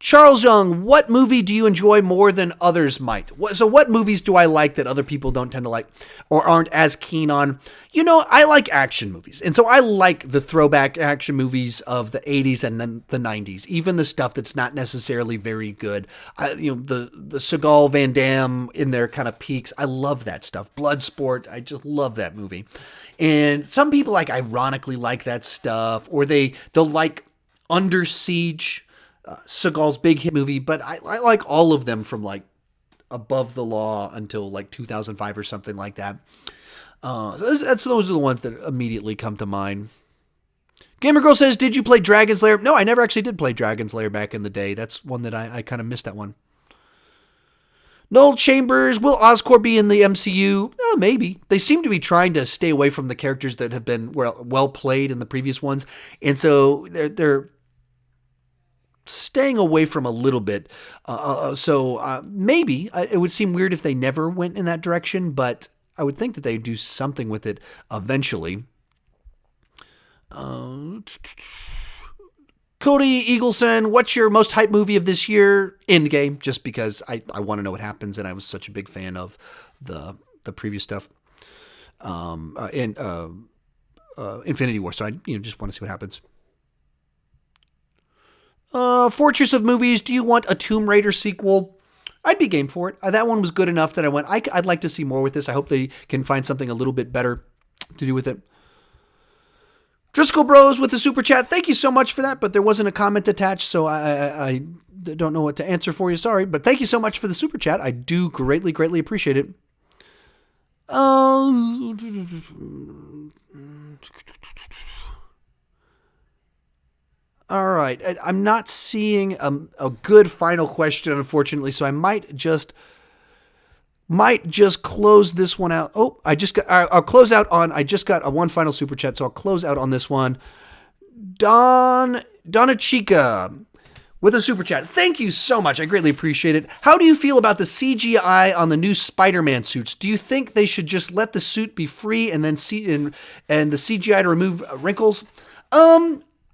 Charles Young, what movie do you enjoy more than others might? So what movies do I like that other people don't tend to like or aren't as keen on? You know, I like action movies. And so I like the throwback action movies of the 80s and then the 90s, even the stuff that's not necessarily very good. The Seagal, Van Damme in their kind of peaks. I love that stuff. Bloodsport, I just love that movie. And some people like ironically like that stuff, or they'll like Under Siege, Seagal's big hit movie, but I like all of them from like Above the Law until like 2005 or something like that. Those are the ones that immediately come to mind. Gamer Girl says, did you play Dragon's Lair? No, I never actually did play Dragon's Lair back in the day. That's one that I kind of missed that one. Noel Chambers, will Oscorp be in the MCU? Oh, maybe. They seem to be trying to stay away from the characters that have been well played in the previous ones. And so they're staying away from a little bit. So maybe. It would seem weird if they never went in that direction, but I would think that they'd do something with it eventually. Cody Eagleson, what's your most hyped movie of this year? Endgame, just because I want to know what happens, and I was such a big fan of the previous stuff. And Infinity War, so I just want to see what happens. Fortress of Movies, do you want a Tomb Raider sequel? I'd be game for it. That one was good enough that I went, I'd like to see more with this. I hope they can find something a little bit better to do with it. Driscoll Bros with the super chat. Thank you so much for that, but there wasn't a comment attached, so I don't know what to answer for you. Sorry, but thank you so much for the super chat. I do greatly, greatly appreciate it. All right. I'm not seeing a good final question, unfortunately, so I might just close this one out. Oh, I'll close out on, I just got one final super chat, so I'll close out on this one. Donna Chica with a super chat. Thank you so much. I greatly appreciate it. How do you feel about the CGI on the new Spider-Man suits? Do you think they should just let the suit be free and then and the CGI to remove wrinkles?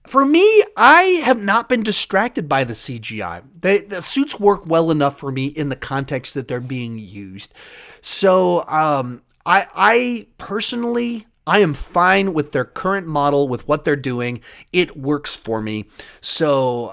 For me, I have not been distracted by the CGI. The suits work well enough for me in the context that they're being used. So I personally, I am fine with their current model, with what they're doing. It works for me. So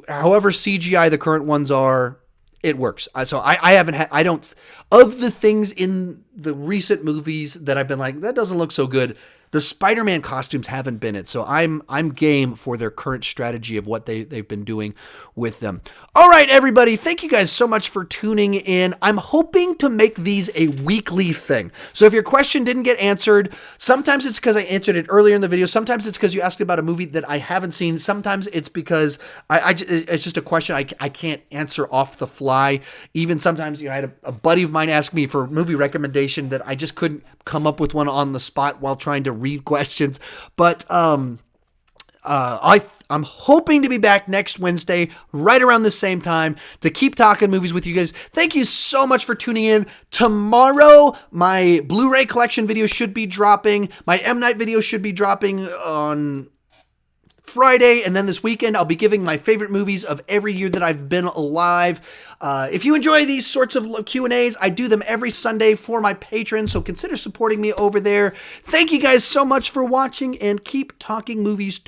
however CGI the current ones are, it works. So of the things in the recent movies that I've been like, that doesn't look so good, the Spider-Man costumes haven't been it, so I'm game for their current strategy of what they've been doing with them. All right, everybody, thank you guys so much for tuning in. I'm hoping to make these a weekly thing. So if your question didn't get answered, sometimes it's because I answered it earlier in the video. Sometimes it's because you asked about a movie that I haven't seen. Sometimes it's because it's just a question I can't answer off the fly. Even sometimes, I had a buddy of mine ask me for movie recommendation that I just couldn't come up with one on the spot while trying to read questions. But I'm hoping to be back next Wednesday right around the same time to keep talking movies with you guys. Thank you so much for tuning in. Tomorrow, my Blu-ray collection video should be dropping. My M. Night video should be dropping on Friday, and then this weekend I'll be giving my favorite movies of every year that I've been alive. If you enjoy these sorts of Q&As, I do them every Sunday for my patrons, so consider supporting me over there. Thank you guys so much for watching, and keep talking movies.